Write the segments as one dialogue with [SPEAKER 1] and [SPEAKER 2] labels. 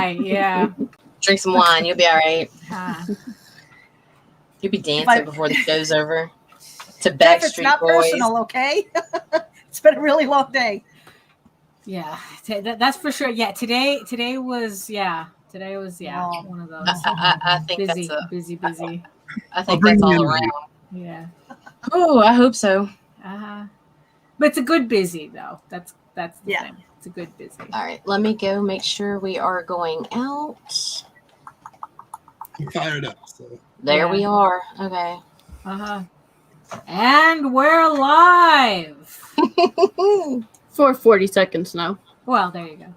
[SPEAKER 1] Right, yeah.
[SPEAKER 2] Drink some wine. You'll be all right. You'll be dancing before the show's over. To Backstreet
[SPEAKER 3] It's not
[SPEAKER 2] Boys.
[SPEAKER 3] personal, okay? It's been a really long day.
[SPEAKER 1] Yeah, that's for sure. Yeah, today was one of those.
[SPEAKER 2] I think
[SPEAKER 1] busy,
[SPEAKER 2] that's
[SPEAKER 1] busy.
[SPEAKER 2] I think that's all around.
[SPEAKER 1] Yeah.
[SPEAKER 2] Oh, I hope so.
[SPEAKER 1] But it's a good busy though. That's the thing. It's a good busy.
[SPEAKER 2] All right, let me go make sure we are going out.
[SPEAKER 4] I'm fired up. So
[SPEAKER 2] there we are. Okay.
[SPEAKER 1] And we're live.
[SPEAKER 5] For 40 seconds now.
[SPEAKER 1] Well, there you go.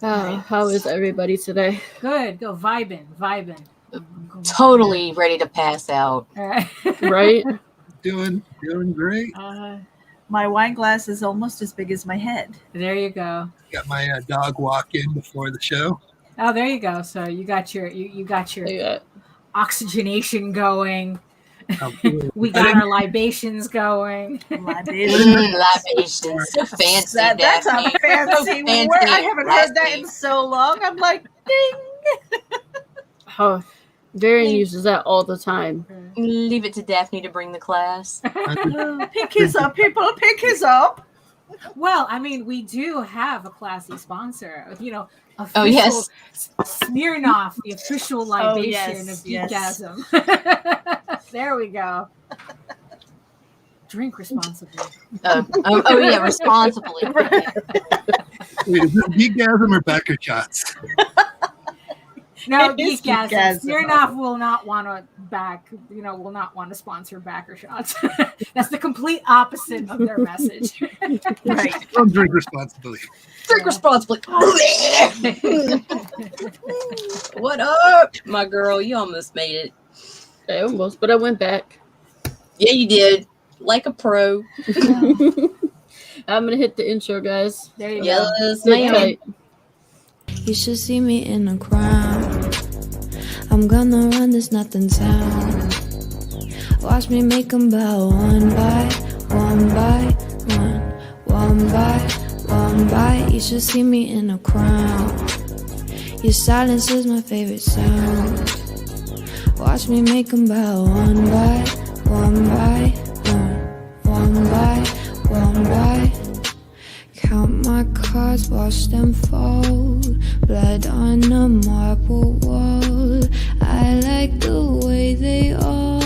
[SPEAKER 5] How is everybody today?
[SPEAKER 1] Good. Go vibing.
[SPEAKER 2] Totally ready to pass out.
[SPEAKER 1] All right.
[SPEAKER 5] Right?
[SPEAKER 4] Doing great.
[SPEAKER 3] My wine glass is almost as big as my head.
[SPEAKER 1] There you go.
[SPEAKER 4] Got my dog walk in before the show.
[SPEAKER 1] Oh, there you go. So you got your oxygenation going. We got our libations going.
[SPEAKER 3] Libations.
[SPEAKER 2] So fancy.
[SPEAKER 3] That's a fancy word. I haven't heard that in so long. I'm like, ding.
[SPEAKER 5] Oh, Darian uses that all the time.
[SPEAKER 2] Leave it to Daphne to bring the class.
[SPEAKER 3] Pick his up, people. Pick his up.
[SPEAKER 1] Well, I mean, we do have a classy sponsor. Official Smirnoff, the official libation of Geekgasm. There we go. Drink responsibly.
[SPEAKER 2] Responsibly.
[SPEAKER 4] Wait, is this Geekgasm or Backer Shots?
[SPEAKER 1] No, Geekgasm. Smirnoff will not want to sponsor Backer Shots. That's the complete opposite of their message.
[SPEAKER 3] Right.
[SPEAKER 4] Don't drink responsibly.
[SPEAKER 2] Drink responsibly. What up, my girl? You almost made it.
[SPEAKER 5] I almost, but I went back.
[SPEAKER 2] Yeah, you did. Like a pro.
[SPEAKER 5] I'm going to hit the intro, guys.
[SPEAKER 1] There you
[SPEAKER 2] go.
[SPEAKER 5] Ma'am.
[SPEAKER 6] You should see me in a crowd. I'm gonna run this nothing town. Watch me make them bow one by one. You should see me in a crowd. Your silence is my favorite sound. Watch me make them bow one by one. Count my cards, watch them fold. Blood on a marble wall. I like the way they all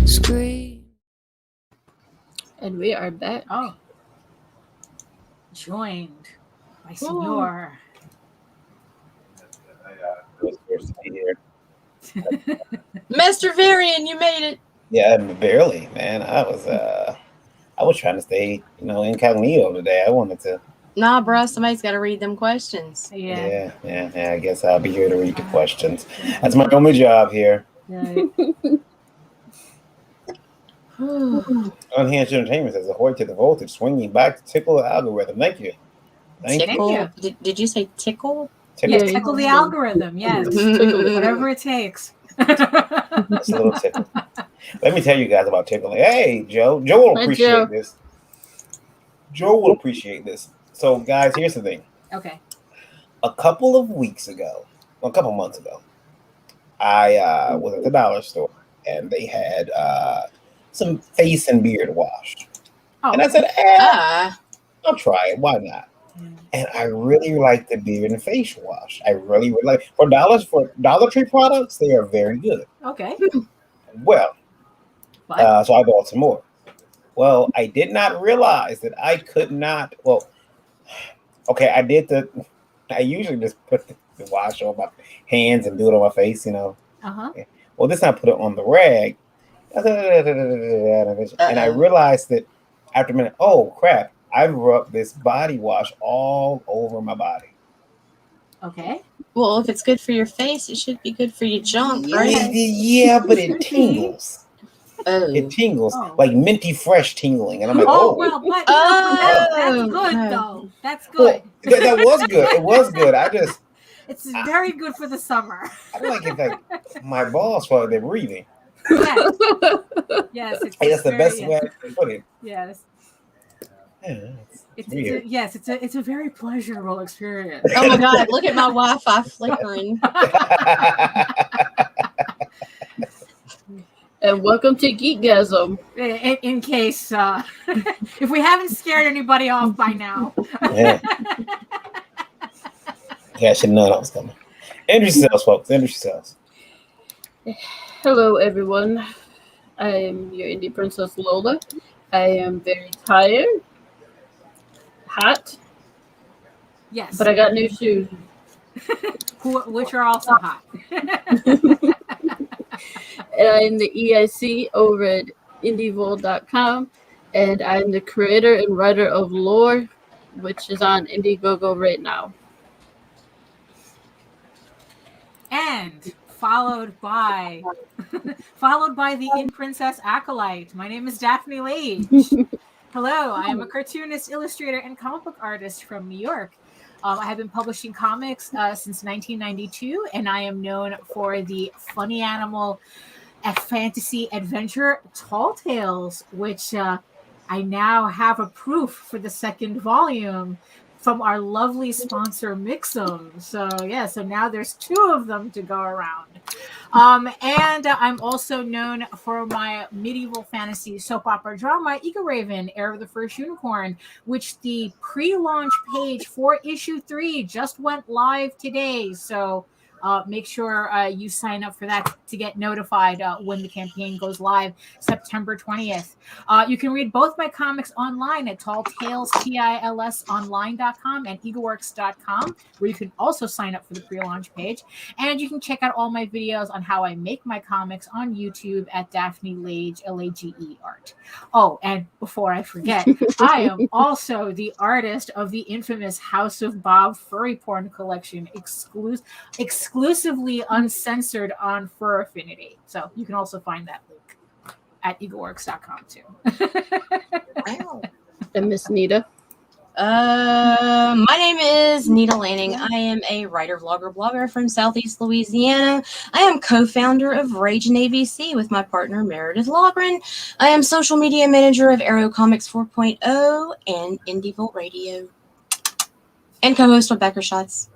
[SPEAKER 6] scream.
[SPEAKER 5] And we are back.
[SPEAKER 1] Oh. Joined by Senor.
[SPEAKER 2] Master Varian, you made it.
[SPEAKER 7] Yeah, barely, man. I was trying to stay, incognito today. I wanted to.
[SPEAKER 2] Nah, bro, somebody's got to read them questions.
[SPEAKER 7] Yeah. I guess I'll be here to read the questions. That's my only job here.
[SPEAKER 1] Right.
[SPEAKER 7] Unhinged Entertainment says, ahoy to the voltage, swinging back to tickle the algorithm. Thank you.
[SPEAKER 2] Thank you. Did you say tickle?
[SPEAKER 1] Yeah, tickle the algorithm, yes. Whatever it takes.
[SPEAKER 7] It's a little tickle. Let me tell you guys about tickling. Hey, Joe. Joe will appreciate this. Joe will appreciate this. So, guys, here's the thing.
[SPEAKER 1] Okay.
[SPEAKER 7] A couple months ago, I was at the dollar store and they had some face and beard wash.
[SPEAKER 1] Oh.
[SPEAKER 7] And I said, I'll try it. Why not? And I really like the beard and face wash. I really would like for Dollar Tree products. They are very good.
[SPEAKER 1] Okay.
[SPEAKER 7] Well, so I bought some more. Well, I did not realize that I could not. Well, okay, I usually just put the wash on my hands and do it on my face, Well, this time I put it on the rag, and I realized that after a minute, oh crap. I rubbed this body wash all over my body.
[SPEAKER 1] Okay.
[SPEAKER 2] Well, if it's good for your face, it should be good for your junk, right?
[SPEAKER 7] Yeah, but it tingles. It tingles like minty fresh tingling, and I'm like,
[SPEAKER 1] well, but that's good though. That's good.
[SPEAKER 7] Well, that was good. It was good.
[SPEAKER 1] It's very good for the summer.
[SPEAKER 7] I feel like my balls while they're breathing.
[SPEAKER 1] Yes. Yes.
[SPEAKER 7] That's the best way I can put it.
[SPEAKER 1] Yes. It's a very pleasurable experience.
[SPEAKER 2] Oh my god, look at my Wi-Fi flickering.
[SPEAKER 5] And welcome to Geekgasm.
[SPEAKER 1] In case if we haven't scared anybody off by now.
[SPEAKER 7] Yeah, I should know that was coming. Introduce yourselves, folks. Introduce yourselves.
[SPEAKER 5] Hello, everyone. I am your indie princess Lola. I am very tired, hot,
[SPEAKER 1] Yes.
[SPEAKER 5] but I got new shoes.
[SPEAKER 1] Which are also hot.
[SPEAKER 5] And I'm the EIC over at indievolt.com, and I'm the creator and writer of Lore, which is on Indiegogo right now.
[SPEAKER 1] And followed by the In Princess Acolyte. My name is Daphne Lage. Hello, I am a cartoonist, illustrator, and comic book artist from New York. I have been publishing comics since 1992, and I am known for the funny animal fantasy adventure Tall Tales, which I now have a proof for the second volume from our lovely sponsor Mix'em. So now there's 2 of them to go around. And I'm also known for my medieval fantasy soap opera drama Eagle Raven, Heir of the First Unicorn, which the pre-launch page for issue 3 just went live today. So make sure you sign up for that to get notified when the campaign goes live September 20th. You can read both my comics online at talltalesonline.com and eagleworks.com, where you can also sign up for the pre-launch page. And you can check out all my videos on how I make my comics on YouTube at Daphne Lage, Lage art. Oh, and before I forget, I am also the artist of the infamous House of Bob furry porn collection, exclusively uncensored on Fur Affinity. So you can also find that link at eagleworks.com too.
[SPEAKER 2] Wow.
[SPEAKER 5] And Miss Nita.
[SPEAKER 2] My name is Nita Lanning. I am a writer, vlogger, blogger from Southeast Louisiana. I am co-founder of Rage and ABC with my partner Meredith Logren. I am social media manager of Arrow Comics 4.0 and Indie Volt Radio, and co-host of Becker Shots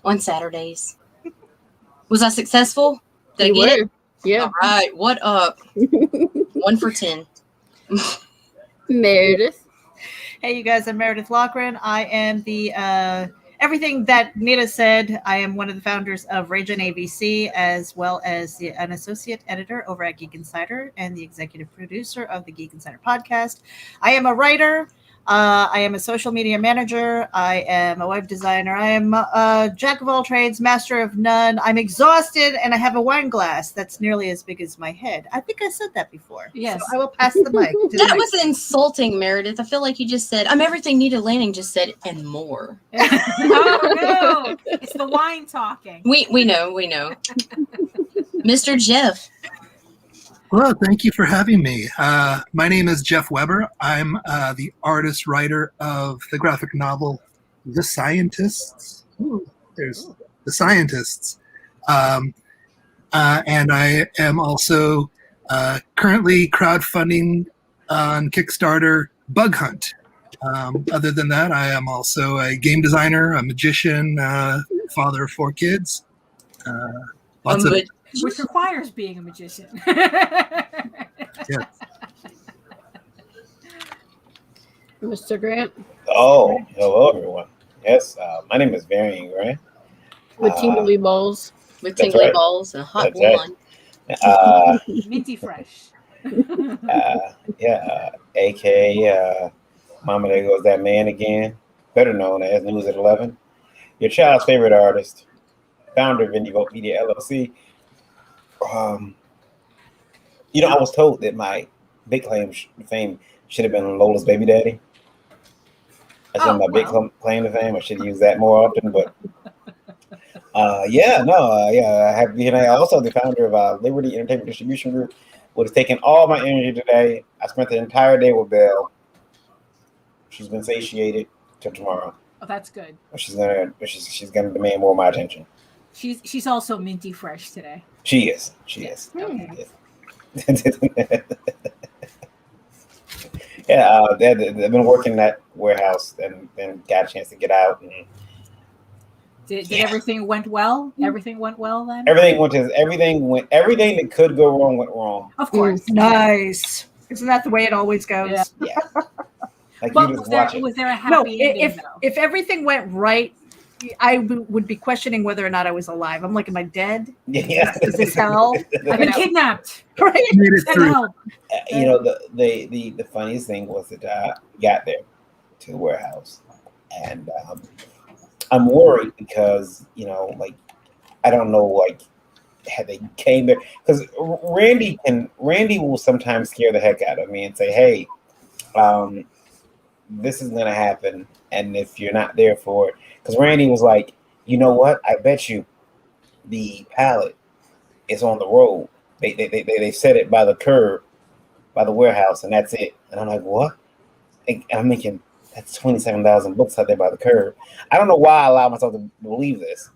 [SPEAKER 2] on Saturdays. Was I successful? Did I get it?
[SPEAKER 5] Yeah.
[SPEAKER 2] All right. What up? 1 for 10.
[SPEAKER 5] Meredith.
[SPEAKER 3] Hey, you guys, I'm Meredith Lochran. I am the everything that Nita said. I am one of the founders of Rage and ABC, as well as an associate editor over at Geek Insider and the executive producer of the Geek Insider podcast. I am a writer. I am a social media manager. I am a web designer. I am a jack of all trades, master of none. I'm exhausted, and I have a wine glass that's nearly as big as my head. I think I said that before.
[SPEAKER 1] Yes.
[SPEAKER 3] So I will pass the mic.
[SPEAKER 2] That was insulting, Meredith. I feel like you just said, I'm everything Nita Lanning just said and more.
[SPEAKER 1] Oh, no. It's the wine talking.
[SPEAKER 2] We know. Mr. Jeff.
[SPEAKER 4] Well, thank you for having me. My name is Jeff Weber. I'm the artist writer of the graphic novel The Scientists. Ooh, there's The Scientists. And I am also currently crowdfunding on Kickstarter Bug Hunt. Other than that, I am also a game designer, a magician, father of 4 kids.
[SPEAKER 1] Which requires being a magician.
[SPEAKER 4] Yeah.
[SPEAKER 5] Mr. Grant.
[SPEAKER 7] Oh, hello, everyone. Yes, my name is Varian Grant.
[SPEAKER 5] With tingly balls.
[SPEAKER 2] With tingly
[SPEAKER 7] right.
[SPEAKER 2] balls and hot
[SPEAKER 7] That's
[SPEAKER 2] wine.
[SPEAKER 1] Minty fresh.
[SPEAKER 7] A.K.A. Mama, there goes that man again. Better known as News at 11. Your child's favorite artist. Founder of Indie Volt Media, LLC. I was told that my big claim to fame should have been Lola's baby daddy. I said big claim to fame. I should use that more often, but I have been also the founder of Liberty Entertainment Distribution Group, which has taken all my energy today. I spent the entire day with Belle. She's been satiated till tomorrow.
[SPEAKER 1] Oh, that's good.
[SPEAKER 7] She's gonna demand more of my attention.
[SPEAKER 1] She's also minty fresh today.
[SPEAKER 7] She is. She is.
[SPEAKER 1] Okay.
[SPEAKER 7] Yeah, they've been working that warehouse and then got a chance to get out. And
[SPEAKER 1] Did everything went well? Everything went well then?
[SPEAKER 7] everything that could go wrong went wrong.
[SPEAKER 1] Of course.
[SPEAKER 3] Nice. Isn't that the way it always goes?
[SPEAKER 7] Yeah. Like
[SPEAKER 1] But
[SPEAKER 7] you just watch it.
[SPEAKER 1] was there a
[SPEAKER 3] No,
[SPEAKER 1] happy ending though?
[SPEAKER 3] if everything went right, I would be questioning whether or not I was alive. I'm like, am I dead?
[SPEAKER 7] Yeah.
[SPEAKER 3] Is this hell?
[SPEAKER 1] I've been kidnapped.
[SPEAKER 3] Right?
[SPEAKER 4] Made it
[SPEAKER 1] Send
[SPEAKER 4] through.
[SPEAKER 1] help.
[SPEAKER 7] You know, the funniest thing was that I got there to the warehouse, and I'm worried because like I don't know, like had they came there because Randy will sometimes scare the heck out of me and say, hey, this is gonna happen, and if you're not there for it, because Randy was like, you know what, I bet you the pallet is on the road. They set it by the curb by the warehouse, and that's it. And I'm like, what? And I'm thinking that's 27,000 books out there by the curb. I don't know why I allow myself to believe this.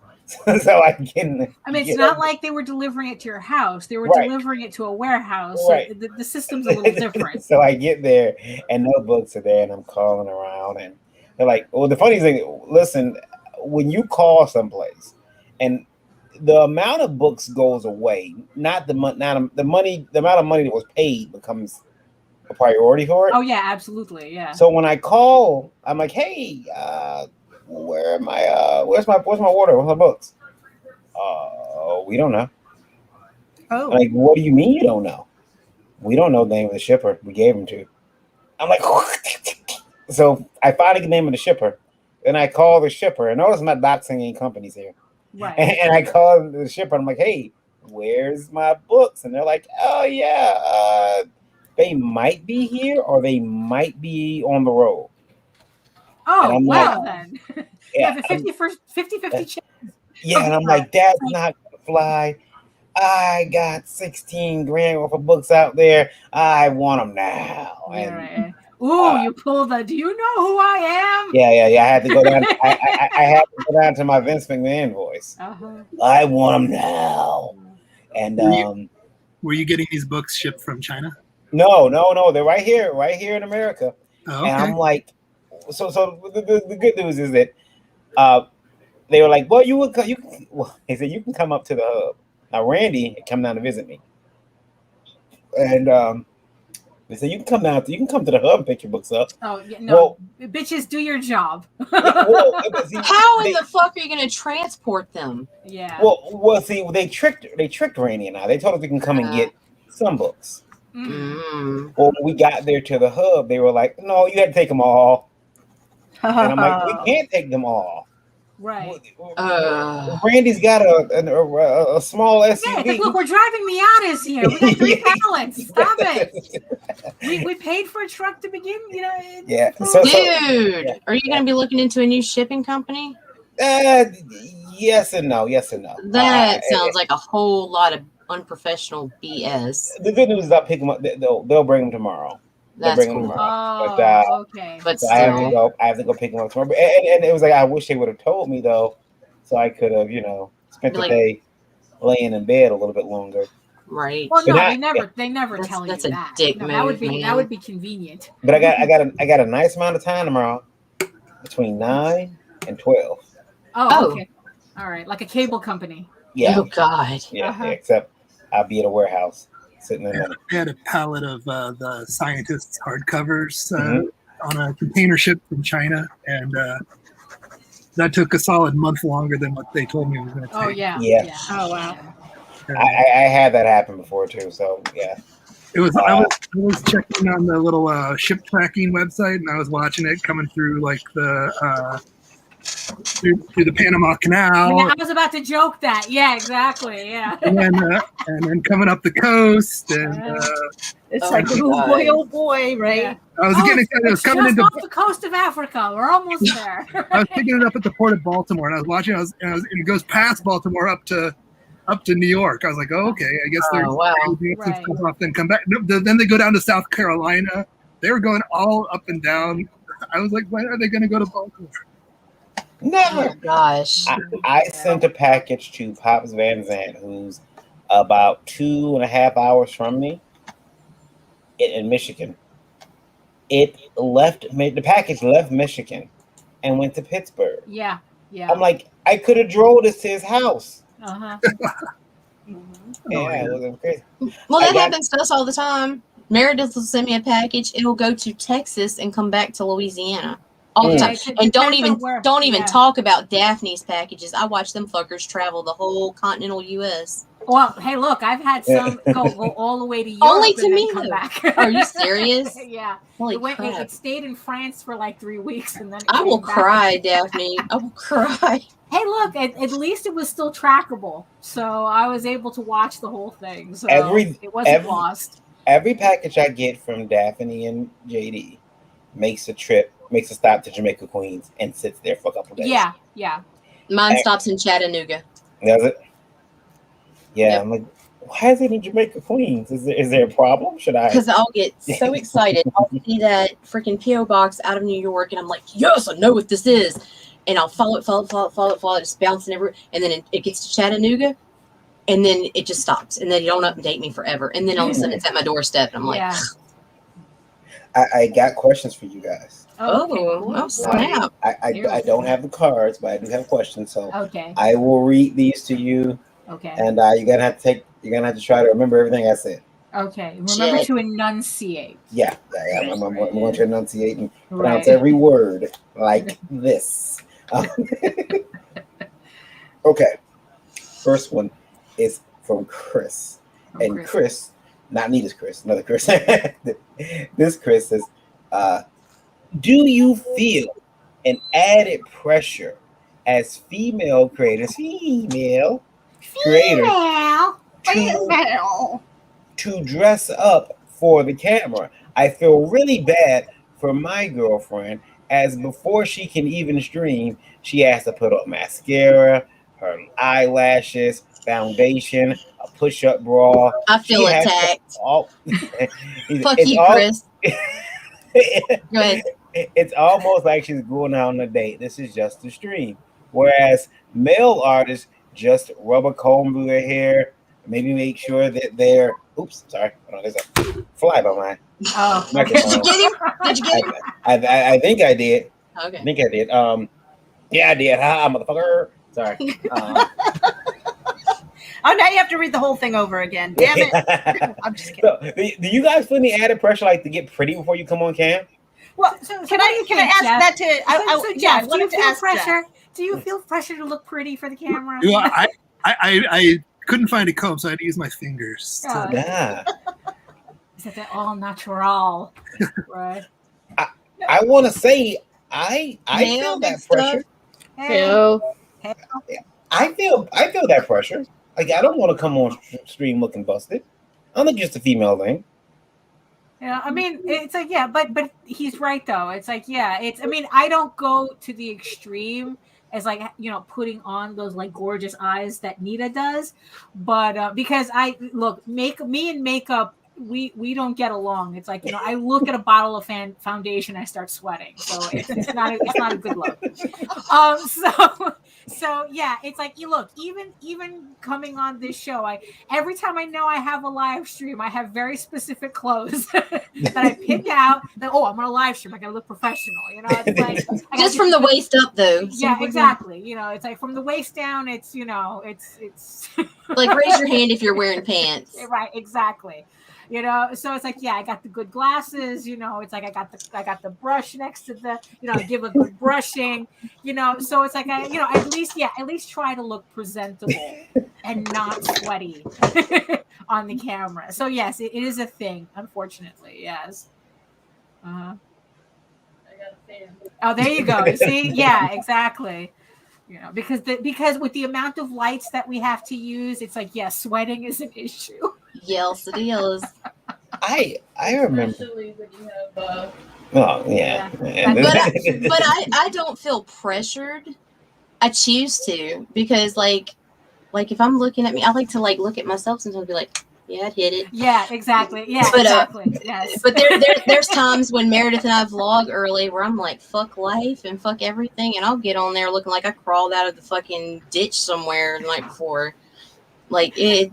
[SPEAKER 7] So I can.
[SPEAKER 1] I mean, it's not like they were delivering it to your house. They were
[SPEAKER 7] Right.
[SPEAKER 1] delivering it to a warehouse.
[SPEAKER 7] Right.
[SPEAKER 1] So the system's a little different.
[SPEAKER 7] So I get there, and no books are there, and I'm calling around, and they're like, well, the funny thing, listen, when you call someplace, and the amount of books goes away, not the money, the amount of money that was paid becomes a priority for it.
[SPEAKER 1] Oh yeah, absolutely, yeah.
[SPEAKER 7] So when I call, I'm like, hey, where's my order? Where's my books? We don't know.
[SPEAKER 3] Oh.
[SPEAKER 7] I'm like, what do you mean you don't know? We don't know the name of the shipper we gave them to. I'm like, so I finally get the name of the shipper, and I call the shipper, and notice I'm not doxing any companies here.
[SPEAKER 1] Right.
[SPEAKER 7] And I call the shipper, and I'm like, hey, where's my books? And they're like, oh yeah, they might be here or they might be on the road.
[SPEAKER 1] Oh, well
[SPEAKER 7] like,
[SPEAKER 1] then.
[SPEAKER 7] Yeah,
[SPEAKER 1] You have a 50-50 chance.
[SPEAKER 7] Yeah, and I'm like, that's not gonna fly. I got 16 grand worth of books out there. I want them now.
[SPEAKER 1] Yeah, right. Ooh, you pulled the. Do you know who I am?
[SPEAKER 7] Yeah. I had to go down. I had to go down to my Vince McMahon voice.
[SPEAKER 1] Uh-huh.
[SPEAKER 7] I want them now. And
[SPEAKER 4] were you getting these books shipped from China?
[SPEAKER 7] No. They're right here in America.
[SPEAKER 4] Oh, okay.
[SPEAKER 7] And I'm like, so the good news is that they were like, well, they said you can come up to the hub. Now Randy had come down to visit me, and they said you can come to the hub and pick your books up.
[SPEAKER 1] Oh yeah, no, bitches, do your job.
[SPEAKER 2] How in the fuck are you going to transport them?
[SPEAKER 1] Yeah.
[SPEAKER 7] Well, see, they tricked Randy and I. They told us we can come and get some books.
[SPEAKER 1] Mm.
[SPEAKER 7] Well, when we got there to the hub, they were like, no, you had to take them all. And I'm like, we can't take them all.
[SPEAKER 1] Right.
[SPEAKER 7] Randy's got a small SUV.
[SPEAKER 1] Yeah, like, look, we're driving Miatas here. We got 3 pallets. Stop it. We paid for a truck to begin.
[SPEAKER 7] Yeah.
[SPEAKER 2] Dude, are you going to be looking into a new shipping company?
[SPEAKER 7] Yes and no.
[SPEAKER 2] That sounds like a whole lot of unprofessional BS.
[SPEAKER 7] The good news is I'll pick them up. They'll bring them tomorrow.
[SPEAKER 2] That's cool.
[SPEAKER 1] Okay.
[SPEAKER 2] But
[SPEAKER 7] so I have to go pick them up tomorrow. And it was like, I wish they would have told me though, so I could have, spent the day laying in bed a little bit longer.
[SPEAKER 2] Right.
[SPEAKER 1] Well, no, they never tell you that.
[SPEAKER 2] That's a dick move,
[SPEAKER 1] that would be convenient.
[SPEAKER 7] But I got a nice amount of time tomorrow, between 9 and 12.
[SPEAKER 1] Oh, okay. All right, like a cable company.
[SPEAKER 7] Yeah.
[SPEAKER 2] Oh God.
[SPEAKER 7] Yeah. Except I'll be at a warehouse sitting in there.
[SPEAKER 4] I had a pallet of the Scientists hardcovers on a container ship from China, and that took a solid month longer than what they told me it was going to take.
[SPEAKER 1] Oh yeah.
[SPEAKER 3] Oh wow.
[SPEAKER 7] I had that happen before too, so yeah.
[SPEAKER 4] It was. I was checking on the little ship tracking website, and I was watching it coming through like the through the Panama Canal.
[SPEAKER 1] Yeah, I was about to joke that. Yeah, exactly. Yeah.
[SPEAKER 4] And then coming up the coast, and
[SPEAKER 3] it's like, oh boy, right? Yeah.
[SPEAKER 4] I was getting excited. I was coming into
[SPEAKER 1] off the coast of Africa. We're almost there.
[SPEAKER 4] I was picking it up at the port of Baltimore, and I was watching. And it goes past Baltimore up to New York. I was like, oh, okay, I guess they're stuff off, then come back. Then they go down to South Carolina. They were going all up and down. I was like, when are they going to go to Baltimore?
[SPEAKER 7] Never.
[SPEAKER 2] Oh, gosh.
[SPEAKER 7] I sent a package to Pops Van Zandt, who's about 2.5 hours from me in Michigan. the package left Michigan and went to Pittsburgh.
[SPEAKER 1] Yeah. Yeah.
[SPEAKER 7] I'm like, I could have drove this to his house.
[SPEAKER 1] Uh-huh.
[SPEAKER 7] Yeah, it was crazy.
[SPEAKER 2] Well, that happens to us all the time. Meredith will send me a package. It'll go to Texas and come back to Louisiana all the time. And don't even talk about Daphne's packages. I watch them fuckers travel the whole continental U.S.
[SPEAKER 1] Well, hey, look, I've had some go all the way to Europe
[SPEAKER 2] Only to
[SPEAKER 1] and
[SPEAKER 2] me,
[SPEAKER 1] then come
[SPEAKER 2] though.
[SPEAKER 1] back.
[SPEAKER 2] Are you serious?
[SPEAKER 1] Yeah.
[SPEAKER 2] Holy
[SPEAKER 1] It
[SPEAKER 2] crap.
[SPEAKER 1] stayed in France for like 3 weeks, and then
[SPEAKER 2] I will cry, Daphne. I will cry.
[SPEAKER 1] Hey, look, at least it was still trackable, so I was able to watch the whole thing. So it wasn't lost.
[SPEAKER 7] Every package I get from Daphne and JD makes a stop to Jamaica, Queens, and sits there for a couple days.
[SPEAKER 1] Yeah, yeah.
[SPEAKER 2] Mine stops in Chattanooga.
[SPEAKER 7] Does it? Yeah,
[SPEAKER 2] Yep.
[SPEAKER 7] I'm like, why is it in Jamaica, Queens? Is there a problem? Should I?
[SPEAKER 2] Because I'll get so excited. I'll see that freaking P.O. box out of New York, and I'm like, yes, I know what this is. And I'll follow it, just bouncing everywhere. And then it gets to Chattanooga, and then it just stops. And then you don't update me forever. And then all of a sudden it's at my doorstep, and I'm like,
[SPEAKER 7] I got questions for you guys.
[SPEAKER 2] oh, snap.
[SPEAKER 7] I don't have the cards, but I do have questions. So
[SPEAKER 1] okay.
[SPEAKER 7] I will read these to you.
[SPEAKER 1] Okay.
[SPEAKER 7] And you're gonna have to try to remember everything I said.
[SPEAKER 1] Okay. Remember to enunciate.
[SPEAKER 7] Yeah. I'm going to enunciate and pronounce every word like this. Okay. First one is from Chris. And Chris, not Nita's Chris, another Chris. This Chris says, do you feel an added pressure as female creators to dress up for the camera? I feel really bad for my girlfriend, as before she can even stream, she has to put on mascara, her eyelashes, foundation, a push-up bra.
[SPEAKER 2] I feel attacked. Fuck you, Chris. Go ahead.
[SPEAKER 7] It's almost like she's going out on a date. This is just a stream. Whereas male artists just rub a comb through their hair, maybe make sure that they're. Oops, sorry. Oh, there's a fly by mine.
[SPEAKER 1] Oh,
[SPEAKER 2] did you get him? Did you get him?
[SPEAKER 7] I think I did.
[SPEAKER 2] Okay.
[SPEAKER 7] I think I did. Yeah, I did. Ha, motherfucker. Sorry.
[SPEAKER 3] Oh, now you have to read the whole thing over again. Damn it. I'm just kidding.
[SPEAKER 7] So, do you guys feel any added pressure, like to get pretty before you come on cam?
[SPEAKER 3] Well, can I ask that to? I wanted to ask
[SPEAKER 1] pressure. Do you feel pressure to look pretty for the camera?
[SPEAKER 4] Yeah, I couldn't find a comb, so I had to use my fingers.
[SPEAKER 7] Yeah.
[SPEAKER 1] Is that all natural? Right.
[SPEAKER 7] I want to say I feel that pressure. I feel that pressure. Like, I don't want to come on stream looking busted. I don't think it's just a female thing.
[SPEAKER 1] Yeah, I mean, it's like, yeah, but he's right though. It's like, yeah, I mean, I don't go to the extreme as like, putting on those like gorgeous eyes that Nita does, but because me and makeup, we don't get along. It's like, I look at a bottle of foundation, I start sweating. So it's not a good look. So yeah, it's like, you look, even coming on this show, every time I know I have a live stream, I have very specific clothes that I pick out that, I'm on a live stream, I gotta look professional, it's like
[SPEAKER 2] just from the waist up though.
[SPEAKER 1] Yeah, exactly. It's like from the waist down, it's it's
[SPEAKER 2] like, raise your hand if you're wearing pants.
[SPEAKER 1] Right, exactly. So it's like, yeah, I got the good glasses, it's like I got the brush next to the, give a good brushing, so it's like at least try to look presentable and not sweaty on the camera. So yes, it is a thing, unfortunately. Yes. I got a fan. Oh, there you go. See? Yeah, exactly. Because with the amount of lights that we have to use, it's like, yeah, sweating is an issue.
[SPEAKER 2] Yes, it is.
[SPEAKER 7] I remember.
[SPEAKER 5] Especially when you have.
[SPEAKER 7] Oh yeah.
[SPEAKER 2] But I don't feel pressured. I choose to, because like if I'm looking at me, I like to look at myself sometimes and be like, yeah, I'd hit it.
[SPEAKER 1] Yeah, exactly. Yeah, but, exactly. Yes.
[SPEAKER 2] But there's times when Meredith and I vlog early where I'm like, fuck life and fuck everything, and I'll get on there looking like I crawled out of the fucking ditch somewhere the night before. Like it,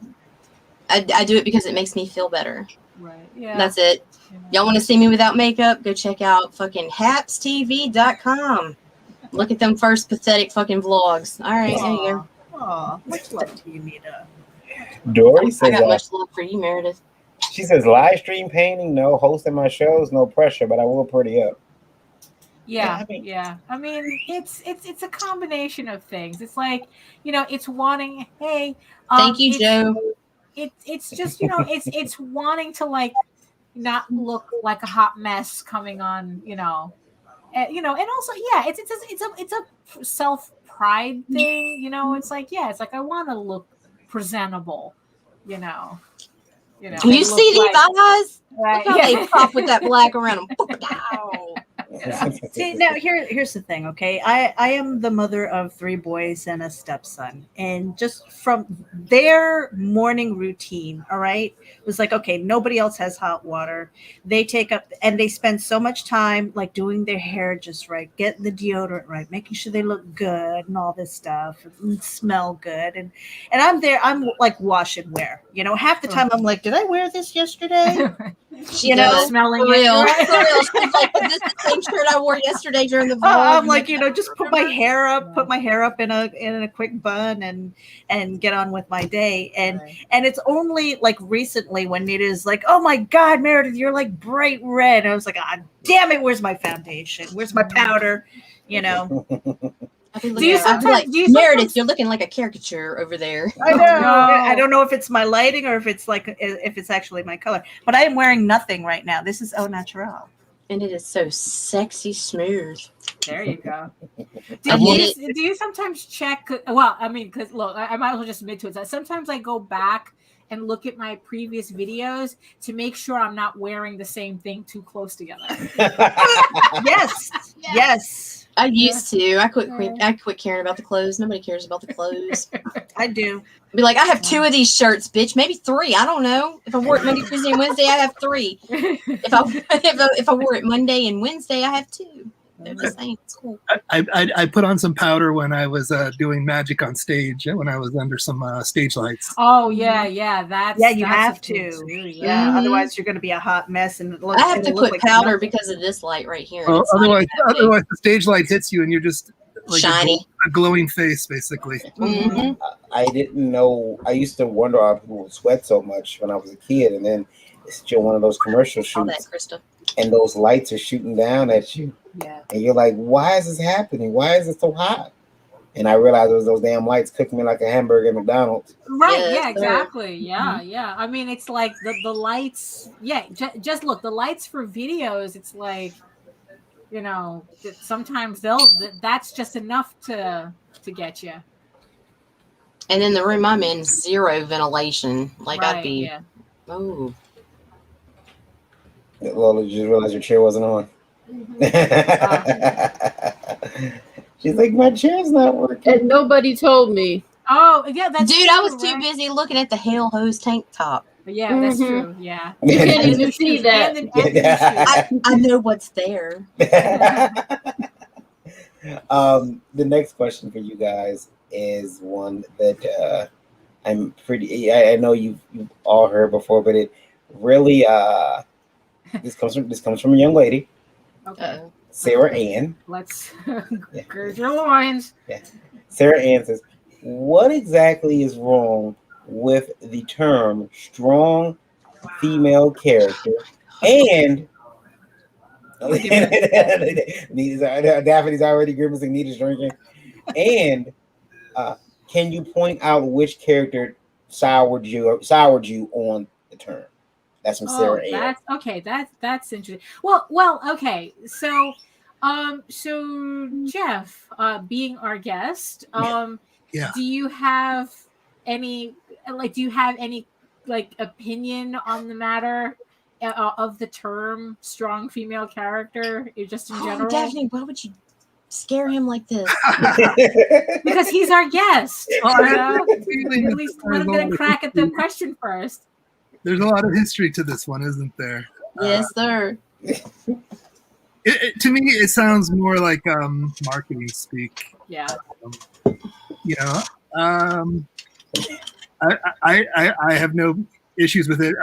[SPEAKER 2] I do it because it makes me feel better.
[SPEAKER 1] Right. Yeah.
[SPEAKER 2] That's it.
[SPEAKER 1] You know.
[SPEAKER 2] Y'all want to see me without makeup? Go check out fucking hapstv.com. Look at them first pathetic fucking vlogs. All right, there you go.
[SPEAKER 3] Aw, much love to you, Nita.
[SPEAKER 7] Dory
[SPEAKER 2] I
[SPEAKER 7] says,
[SPEAKER 2] got much love for you, Meredith.
[SPEAKER 7] she says, live stream painting, no hosting my shows, no pressure, but I will pretty up.
[SPEAKER 1] Yeah, yeah. I mean, it's a combination of things. It's like, it's wanting, hey,
[SPEAKER 2] Thank you, Joe.
[SPEAKER 1] It's just, it's wanting to like not look like a hot mess coming on, and also, yeah, it's a self pride thing, It's like, yeah, it's like I want to look presentable, you
[SPEAKER 2] You see these eyes?
[SPEAKER 1] right?
[SPEAKER 2] Look how they pop with that black around them. Ow.
[SPEAKER 3] See, now here's the thing, okay? I am the mother of 3 boys and a stepson, and just from their morning routine, all right, was like, okay, nobody else has hot water. They take up and they spend so much time like doing their hair just right, getting the deodorant right, making sure they look good and all this stuff and smell good. And I'm there, I'm like wash and wear. Half the time I'm like, did I wear this yesterday?
[SPEAKER 2] She does.
[SPEAKER 1] Smelling
[SPEAKER 2] For
[SPEAKER 1] it,
[SPEAKER 2] real.
[SPEAKER 1] right?
[SPEAKER 2] For real. She's like, is this the same shirt I wore yesterday during the vlog?
[SPEAKER 3] I'm like, just put my hair up in a quick bun and get on with my day. And it's only like recently when Nita's like, oh my God, Meredith, you're like bright red. And I was like, ah, damn it, where's my foundation? Where's my powder?
[SPEAKER 2] Do you sometimes, Meredith, you're looking like a caricature over there.
[SPEAKER 3] I know. I don't know if it's my lighting or if it's actually my color. But I am wearing nothing right now. This is au naturel.
[SPEAKER 2] And it is so sexy smooth.
[SPEAKER 1] There you go. Do you sometimes check? Well, I mean, because look, I might as well just admit to it. That sometimes I go back and look at my previous videos to make sure I'm not wearing the same thing too close together.
[SPEAKER 3] Yes.
[SPEAKER 2] I used to. I quit caring about the clothes. Nobody cares about the clothes.
[SPEAKER 3] I do.
[SPEAKER 2] Be like, I have 2 of these shirts, bitch. Maybe 3. I don't know. If I wore it Monday, Tuesday, and Wednesday, I have 3. If I wore it Monday and Wednesday, I have 2. They're the same. It's cool.
[SPEAKER 4] I put on some powder when I was doing magic on stage, when I was under some stage lights.
[SPEAKER 1] Oh yeah.
[SPEAKER 3] You have to. Yeah. Mm-hmm. Otherwise, you're going to be a hot mess, and
[SPEAKER 2] I have to put powder because of this light right here.
[SPEAKER 4] Otherwise, the stage light hits you, and you're just like
[SPEAKER 2] shiny,
[SPEAKER 4] a glowing face, basically.
[SPEAKER 2] Mm-hmm.
[SPEAKER 7] I didn't know. I used to wonder why people would sweat so much when I was a kid, and then it's still one of those commercial shoots.
[SPEAKER 2] Krista.
[SPEAKER 7] And those lights are shooting down at you.
[SPEAKER 3] Yeah.
[SPEAKER 7] And you're like, why is this happening? Why is it so hot? And I realized it was those damn lights cooking me like a hamburger at McDonald's.
[SPEAKER 1] Right. Yeah, exactly. Yeah. Yeah. I mean, it's like the lights. Yeah. Just look, the lights for videos. It's like, sometimes that's just enough to get you.
[SPEAKER 2] And in the room I'm in, 0 ventilation. Like
[SPEAKER 1] right,
[SPEAKER 2] I'd be.
[SPEAKER 1] Yeah.
[SPEAKER 2] Oh.
[SPEAKER 7] Lola, did you realize your chair wasn't on?
[SPEAKER 1] Mm-hmm.
[SPEAKER 7] She's like, my chair's not working.
[SPEAKER 5] And nobody told me.
[SPEAKER 1] Oh, yeah, that's
[SPEAKER 2] dude,
[SPEAKER 1] true,
[SPEAKER 2] I was too busy looking at the Hail Hose tank top.
[SPEAKER 1] Yeah, that's true. Yeah.
[SPEAKER 5] You can't even see that.
[SPEAKER 2] I know what's there.
[SPEAKER 7] The next question for you guys is one that I'm pretty. I know you've all heard before, but it really this comes from a young lady.
[SPEAKER 1] Okay.
[SPEAKER 7] Sarah Ann.
[SPEAKER 1] Let's gird your loins.
[SPEAKER 7] Yeah. Sarah Ann says, what exactly is wrong with the term strong female character? And Daphne's already grimacing, Nita's drinking. And can you point out which character soured you on the term? That's from Sarah Ann.
[SPEAKER 1] That's interesting. Well, okay. So Jeff, being our guest,
[SPEAKER 4] yeah.
[SPEAKER 1] do you have any opinion on the matter of the term strong female character, just in general?
[SPEAKER 2] Daphne, why would you scare him like this?
[SPEAKER 1] Because he's our guest. At least let him get a crack at the question first.
[SPEAKER 4] There's a lot of history to this one, isn't there?
[SPEAKER 2] Yes, sir.
[SPEAKER 4] To me, it sounds more like marketing speak.
[SPEAKER 1] Yeah.
[SPEAKER 4] I have no issues with it.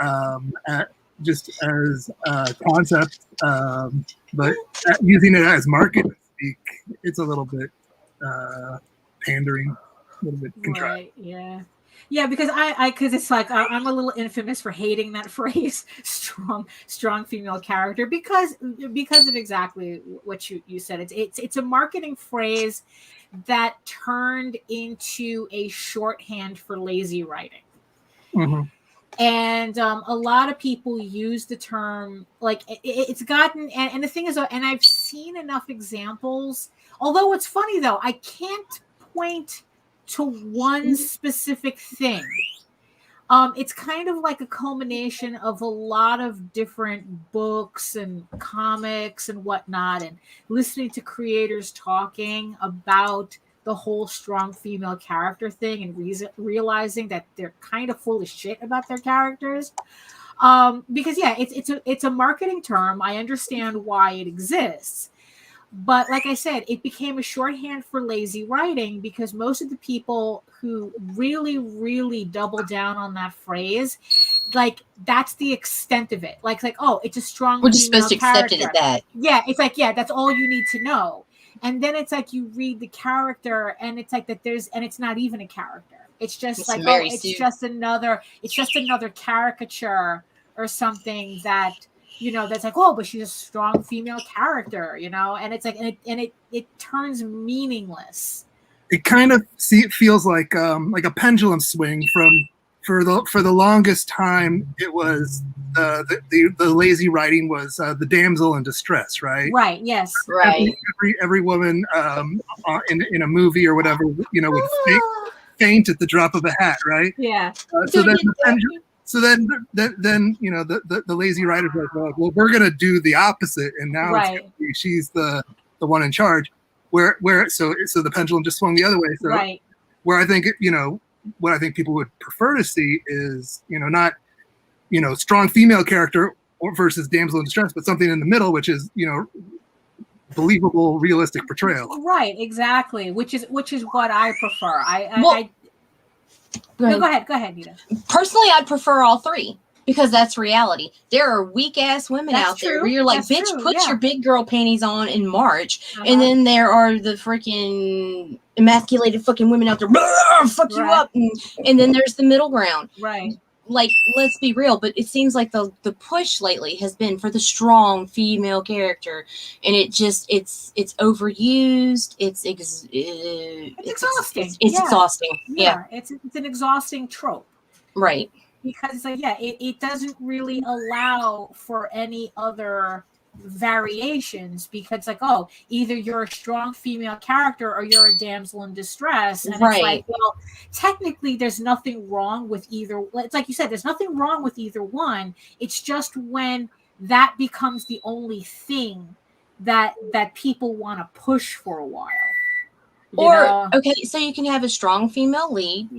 [SPEAKER 4] just as a concept, but using it as marketing speak, it's a little bit pandering, a little bit contrived.
[SPEAKER 1] Right. Yeah. Yeah, because because it's like I'm a little infamous for hating that phrase, strong female character, because of exactly what you said. It's a marketing phrase that turned into a shorthand for lazy writing.
[SPEAKER 4] Mm-hmm.
[SPEAKER 1] And a lot of people use the term, like it's gotten, and the thing is, and I've seen enough examples. Although it's funny though, I can't point to one specific thing. It's kind of like a culmination of a lot of different books and comics and whatnot, and listening to creators talking about the whole strong female character thing, and realizing that they're kind of full of shit about their characters. Because yeah, it's a marketing term. I understand why it exists. But like I said, it became a shorthand for lazy writing, because most of the people who really, really double down on that phrase, like that's the extent of it. Like, oh, it's a strong
[SPEAKER 2] We're just
[SPEAKER 1] female
[SPEAKER 2] supposed to accept it
[SPEAKER 1] character.
[SPEAKER 2] at that.
[SPEAKER 1] Yeah, it's like, yeah, that's all you need to know. And then it's like you read the character, and it's like that and it's not even a character. It's just
[SPEAKER 2] It's
[SPEAKER 1] like,
[SPEAKER 2] Mary
[SPEAKER 1] oh, it's
[SPEAKER 2] Sue.
[SPEAKER 1] just another caricature or something that, that's like, oh, but she's a strong female character, and it's like, and it turns meaningless.
[SPEAKER 4] It kind of feels like a pendulum swing from for the longest time. It was the lazy writing was the damsel in distress, right?
[SPEAKER 1] Right. Yes.
[SPEAKER 2] Right.
[SPEAKER 4] Every woman in a movie or whatever, would faint at the drop of a hat, right?
[SPEAKER 1] Yeah.
[SPEAKER 4] So then the pendulum. So then the lazy writers are like, well, we're gonna do the opposite, and now
[SPEAKER 1] right.
[SPEAKER 4] She's the one in charge. Where so the pendulum just swung the other way. So
[SPEAKER 1] right.
[SPEAKER 4] Where I think what I think people would prefer to see is not strong female character versus damsel in distress, but something in the middle, which is believable, realistic portrayal.
[SPEAKER 1] Right. Exactly. Which is what I prefer.
[SPEAKER 2] Go
[SPEAKER 1] ahead, Nita.
[SPEAKER 2] Personally, I'd prefer all three, because that's reality. There are weak ass women out there where you're like, bitch, put your big girl panties on in March. And then there are the freaking emasculated fucking women out there, fuck you up. And then there's the middle ground.
[SPEAKER 1] Right.
[SPEAKER 2] Like, let's be real, but it seems like the push lately has been for the strong female character, and it's overused. It's
[SPEAKER 1] exhausting.
[SPEAKER 2] It's exhausting.
[SPEAKER 1] Yeah. It's an exhausting trope.
[SPEAKER 2] Right.
[SPEAKER 1] Because it's like, it doesn't really allow for any other variations, because like, oh, either you're a strong female character or you're a damsel in distress, and it's like, well, technically there's nothing wrong with either. It's like you said, there's nothing wrong with either one. It's just when that becomes the only thing that people want to push for a while.
[SPEAKER 2] Okay, so you can have a strong female lead,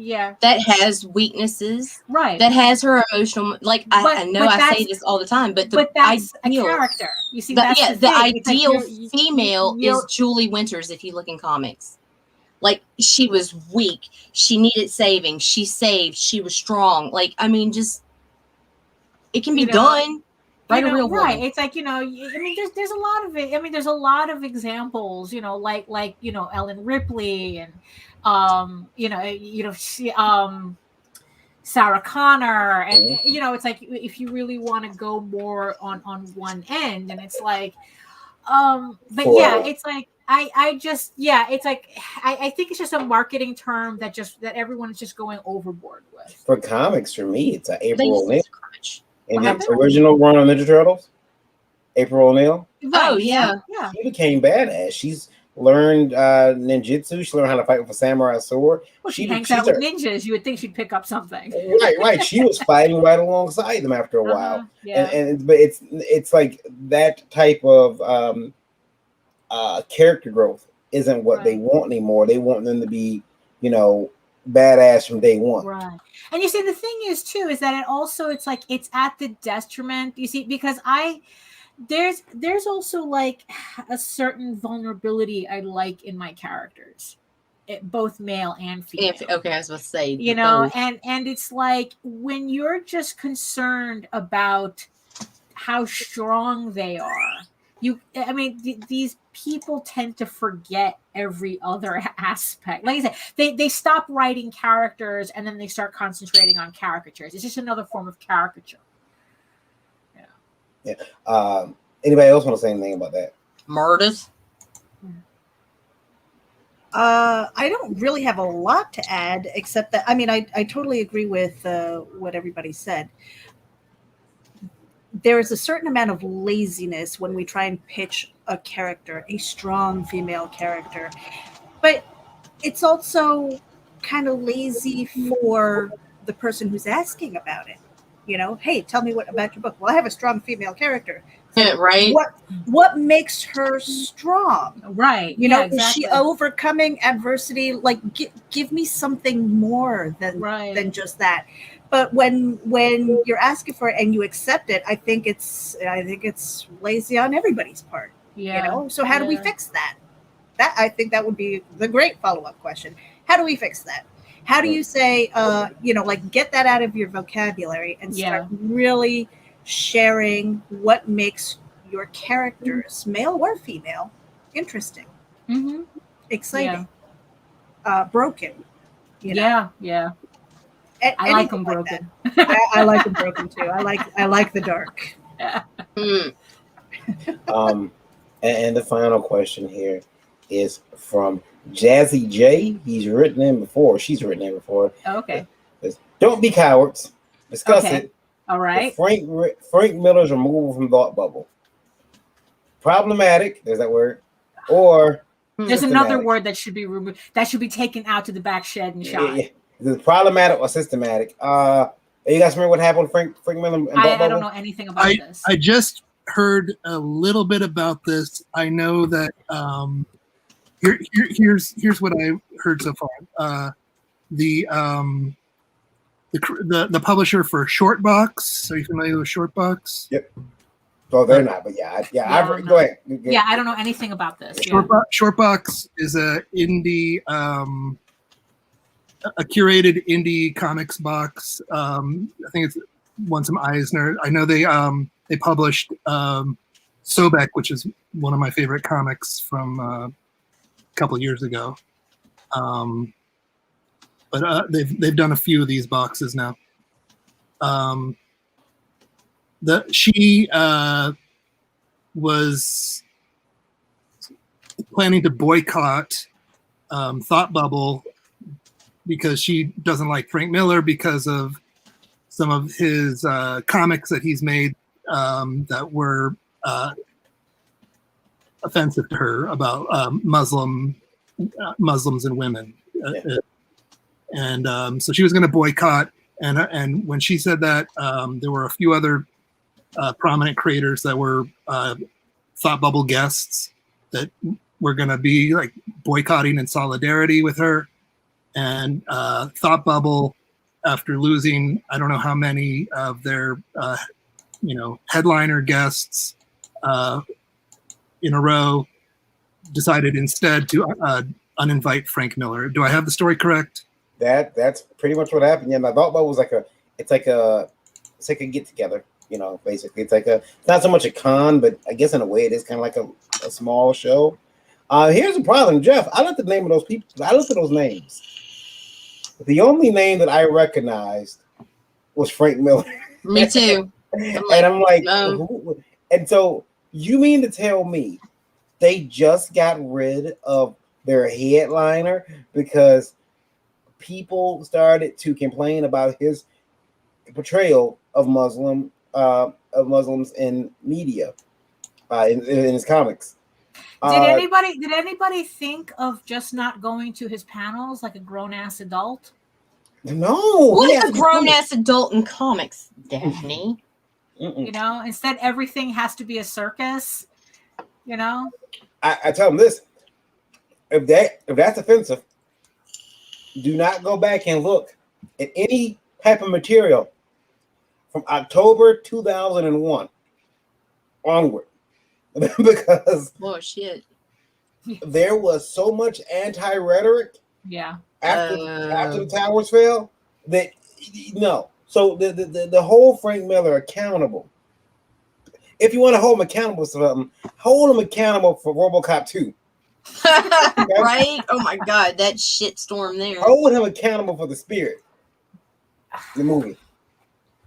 [SPEAKER 2] that has weaknesses,
[SPEAKER 1] right?
[SPEAKER 2] That has her emotional, like, I know I say this all the time, but
[SPEAKER 1] that's ideal, a character. You see, that's
[SPEAKER 2] the ideal female is Julie Winters. If you look in comics, like, she was weak, she needed saving, she saved, she was strong. Like, I mean, just it can be done. Right, a real woman.
[SPEAKER 1] Right. It's like, I mean, there's a lot of it. I mean, there's a lot of examples, like Ellen Ripley and Sarah Connor, and it's like, if you really want to go more on one end, and it's like, but it's like it's like I think it's just a marketing term that everyone's just going overboard with.
[SPEAKER 7] For comics, for me, it's April O'Neil. In the original run of Ninja Turtles, April O'Neil.
[SPEAKER 2] Oh, yeah.
[SPEAKER 7] She became badass. She's learned ninjutsu. She learned how to fight with a samurai sword.
[SPEAKER 1] Well, she hangs out with ninjas. You would think she'd pick up something.
[SPEAKER 7] Right. She was fighting right alongside them after a while.
[SPEAKER 1] Yeah.
[SPEAKER 7] But it's like that type of character growth isn't what they want anymore. They want them to be, badass from day one.
[SPEAKER 1] Right. And you see, the thing is too, is that it's like, it's at the detriment, you see, because there's also like a certain vulnerability I like in my characters, both male and female.
[SPEAKER 2] Okay, I was about to say,
[SPEAKER 1] and it's like, when you're just concerned about how strong they are. These people tend to forget every other aspect. Like I said, they stop writing characters and then they start concentrating on caricatures. It's just another form of caricature.
[SPEAKER 7] Yeah. Anybody else want to say anything about that?
[SPEAKER 2] Murders.
[SPEAKER 3] I don't really have a lot to add, except that I totally agree with what everybody said. There is a certain amount of laziness when we try and pitch a character, a strong female character, but it's also kind of lazy for the person who's asking about it. Hey, tell me about your book. Well, I have a strong female character.
[SPEAKER 2] Yeah, right.
[SPEAKER 3] What makes her strong?
[SPEAKER 1] Right.
[SPEAKER 3] Exactly. Is she overcoming adversity? Like, give me something more than just that. But when you're asking for it and you accept it, I think it's lazy on everybody's part.
[SPEAKER 1] Yeah.
[SPEAKER 3] So how do we fix that? I think that would be the great follow-up question. How do we fix that? How do you say, get that out of your vocabulary and start really sharing what makes your characters, male or female, interesting, exciting, broken.
[SPEAKER 1] Yeah. I like them broken.
[SPEAKER 3] I like them broken too. I like the dark.
[SPEAKER 1] Yeah.
[SPEAKER 7] And the final question here is from Jazzy J. She's written in before.
[SPEAKER 1] Okay.
[SPEAKER 7] Don't be cowards. Discuss it.
[SPEAKER 1] All right.
[SPEAKER 7] Frank Miller's removal from Thought Bubble. Problematic. There's that word. Or
[SPEAKER 1] there's another word that should be removed. That should be taken out to the back shed and shot.
[SPEAKER 7] Yeah. Is it problematic or systematic? You guys remember what happened with Frank Miller and Thought Bubble?
[SPEAKER 1] I don't know anything about this.
[SPEAKER 4] I just heard a little bit about this. I know that here's what I heard so far. The publisher for Shortbox. Are you familiar with Shortbox?
[SPEAKER 7] Yep. Oh, they're not, but go ahead.
[SPEAKER 1] Yeah, I don't know anything about this.
[SPEAKER 4] Shortbox is a indie, a curated indie comics box. I think it's won some Eisner. I know they published Sobek, which is one of my favorite comics from a couple of years ago. But they've done a few of these boxes now. She was planning to boycott Thought Bubble because she doesn't like Frank Miller because of some of his comics that he's made that were offensive to her about Muslims and women. And so she was going to boycott. And when she said that, there were a few other prominent creators that were Thought Bubble guests that were going to be like boycotting in solidarity with her. And Thought Bubble, after losing, I don't know how many of their, headliner guests in a row, decided instead to uninvite Frank Miller. Do I have the story correct?
[SPEAKER 7] That's pretty much what happened. Yeah, I thought it was like a get together. Basically, it's not so much a con, but I guess in a way it is kind of like a small show. Here's the problem, Jeff. I looked at the name of those people. I looked at those names. The only name that I recognized was Frank Miller.
[SPEAKER 2] Me too.
[SPEAKER 7] I'm like, who? And so you mean to tell me they just got rid of their headliner because people started to complain about his portrayal of Muslims in media, in his comics.
[SPEAKER 1] Did anybody think of just not going to his panels like a grown-ass adult?
[SPEAKER 7] No.
[SPEAKER 2] What is a grown-ass adult in comics, Daphne?
[SPEAKER 1] Instead everything has to be a circus.
[SPEAKER 7] I tell them this: if that's offensive, do not go back and look at any type of material from October 2001 onward, because
[SPEAKER 2] shit,
[SPEAKER 7] there was so much anti-rhetoric.
[SPEAKER 1] Yeah.
[SPEAKER 7] After the towers fell, that no. So the whole Frank Miller accountable if you want to hold him accountable for something, hold him accountable for RoboCop 2.
[SPEAKER 2] Right? Oh my God, that shitstorm there.
[SPEAKER 7] Hold him accountable for the spirit. The movie.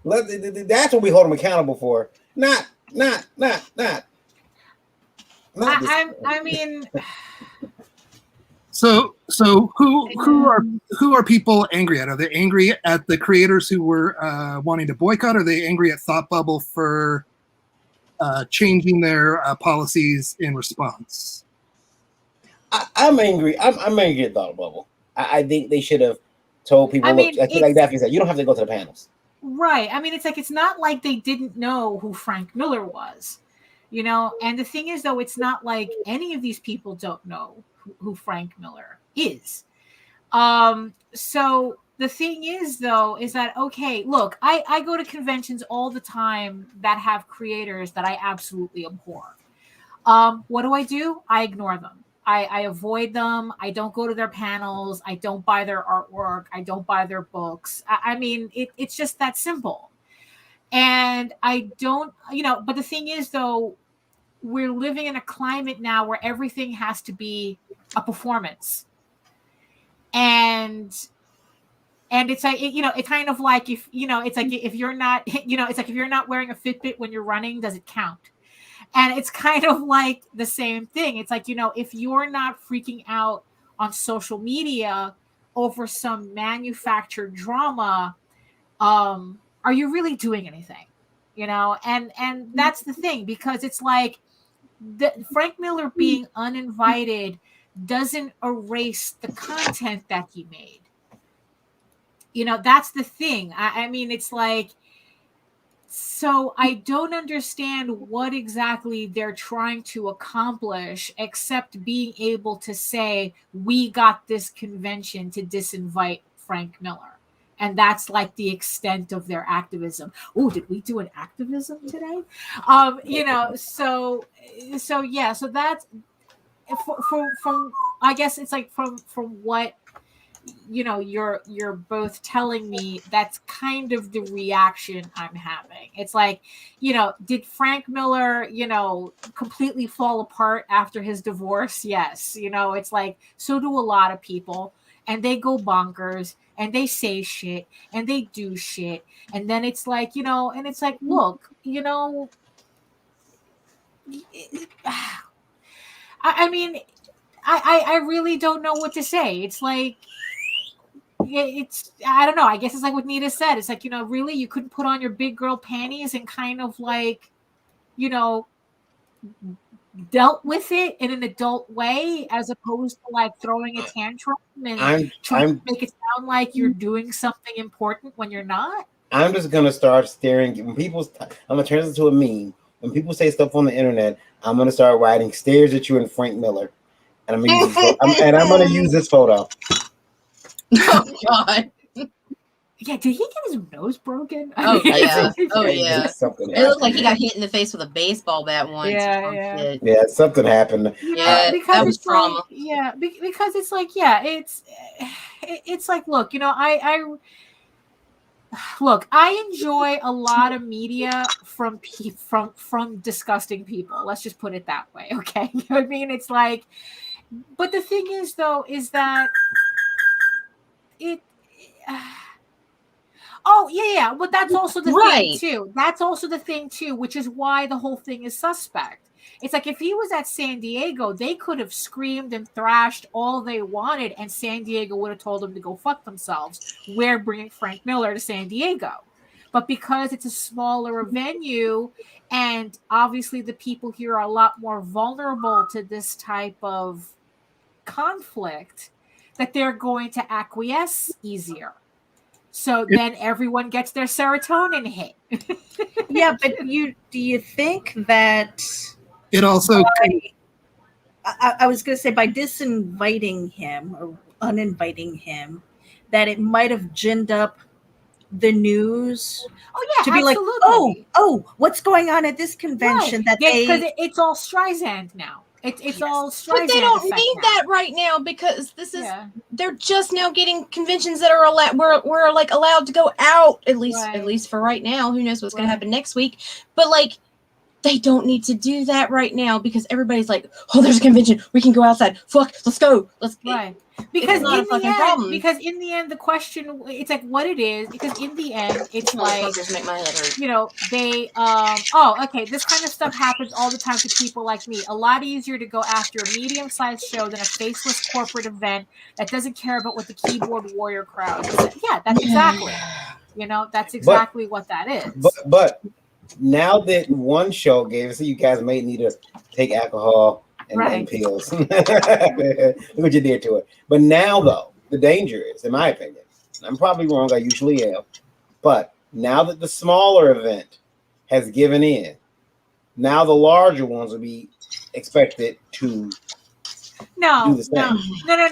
[SPEAKER 7] That's what we hold him accountable for. Not.
[SPEAKER 1] I mean,
[SPEAKER 4] So who are people angry at? Are they angry at the creators who were wanting to boycott? Are they angry at Thought Bubble for changing their policies in response?
[SPEAKER 7] I'm angry. I'm angry at Thought Bubble. I think they should have told people.
[SPEAKER 1] I mean,
[SPEAKER 7] look, like Daphne said, you don't have to go to the panels.
[SPEAKER 1] Right. I mean, it's not like they didn't know who Frank Miller was, you know. And the thing is, though, it's not like any of these people don't know who Frank Miller is. So the thing is, though, is that, okay, look, I go to conventions all the time that have creators that I absolutely abhor. What do? I ignore them. I avoid them. I don't go to their panels. I don't buy their artwork. I don't buy their books. I mean, it's just that simple. And I don't, you know, but the thing is, though, we're living in a climate now where everything has to be a performance. And it's like, you know, it's kind of like if, you know, it's like if you're not, you know, it's like if you're not wearing a Fitbit when you're running, does it count? And it's kind of like the same thing. It's like, you know, if you're not freaking out on social media over some manufactured drama, are you really doing anything? You know, and that's the thing, because it's like Frank Miller being uninvited doesn't erase the content that he made. You know, that's the thing. I mean, it's like, so I don't understand what exactly they're trying to accomplish, except being able to say, we got this convention to disinvite Frank Miller. And that's like the extent of their activism. Oh, did we do an activism today? You know, so yeah, so that's from I guess it's like from what, you know, you're both telling me, that's kind of the reaction I'm having. It's like, you know, did Frank Miller, you know, completely fall apart after his divorce? Yes. You know, it's like, so do a lot of people, and they go bonkers and they say shit and they do shit. And then it's like, you know, and it's like, look, you know, I mean, I really don't know what to say. It's like, it's, I don't know. I guess it's like what Nita said. It's like, you know, really, you couldn't put on your big girl panties and kind of like, you know, dealt with it in an adult way, as opposed to like throwing a tantrum and trying to make it sound like you're doing something important when you're not.
[SPEAKER 7] I'm just gonna start staring when people. I'm gonna turn this into a meme. When people say stuff on the internet, I'm gonna start writing "stares at you" and Frank Miller, and I'm gonna use this photo.
[SPEAKER 2] Oh God!
[SPEAKER 1] Yeah, did he get his nose broken?
[SPEAKER 2] Oh yeah! Oh yeah!
[SPEAKER 7] Something
[SPEAKER 2] it looked like he got hit in the face with a baseball bat once.
[SPEAKER 1] Yeah.
[SPEAKER 7] Yeah, something happened.
[SPEAKER 2] Yeah, that was trauma.
[SPEAKER 1] Like, yeah, because it's like, yeah, it's like, look, you know, I enjoy a lot of media from disgusting people. Let's just put it that way, okay? You know what I mean? It's like, but the thing is, though, is that oh yeah, but that's also the thing too. That's also the thing too, which is why the whole thing is suspect. It's like, if he was at San Diego, they could have screamed and thrashed all they wanted, and San Diego would have told them to go fuck themselves. We're bringing Frank Miller to San Diego. But because it's a smaller venue, and obviously the people here are a lot more vulnerable to this type of conflict, that they're going to acquiesce easier. So then everyone gets their serotonin hit.
[SPEAKER 3] Yeah, but do you think that
[SPEAKER 4] it also?
[SPEAKER 3] I was going to say, by disinviting him or uninviting him, that it might have ginned up the news.
[SPEAKER 1] Oh yeah,
[SPEAKER 3] to be
[SPEAKER 1] absolutely.
[SPEAKER 3] Like, oh, what's going on at this convention?
[SPEAKER 1] Right. Because it's all Streisand now. It's all Streisand.
[SPEAKER 2] But they don't need that right now, because this is they're just now getting conventions that are allowed. We're like allowed to go out, at least for right now. Who knows what's going to happen next week? But like, they don't need to do that right now because everybody's like, oh, there's a convention. We can go outside. Fuck, let's go.
[SPEAKER 1] Right. Because
[SPEAKER 2] it's not
[SPEAKER 1] in
[SPEAKER 2] a fucking
[SPEAKER 1] the end,
[SPEAKER 2] problem.
[SPEAKER 1] because in the end, the question, it's like what it is. Because in the end, it's like,
[SPEAKER 2] make my head hurt.
[SPEAKER 1] you know, they, okay, this kind of stuff happens all the time to people like me. A lot easier to go after a medium-sized show than a faceless corporate event that doesn't care about what the keyboard warrior crowd says. Yeah, that's exactly. You know, that's exactly what that is.
[SPEAKER 7] But now that one show gave us, you guys may need to take alcohol and pills. Look what you did to it. But now, though, the danger is, in my opinion, I'm probably wrong, I usually am, but now that the smaller event has given in, now the larger ones will be expected to do the same.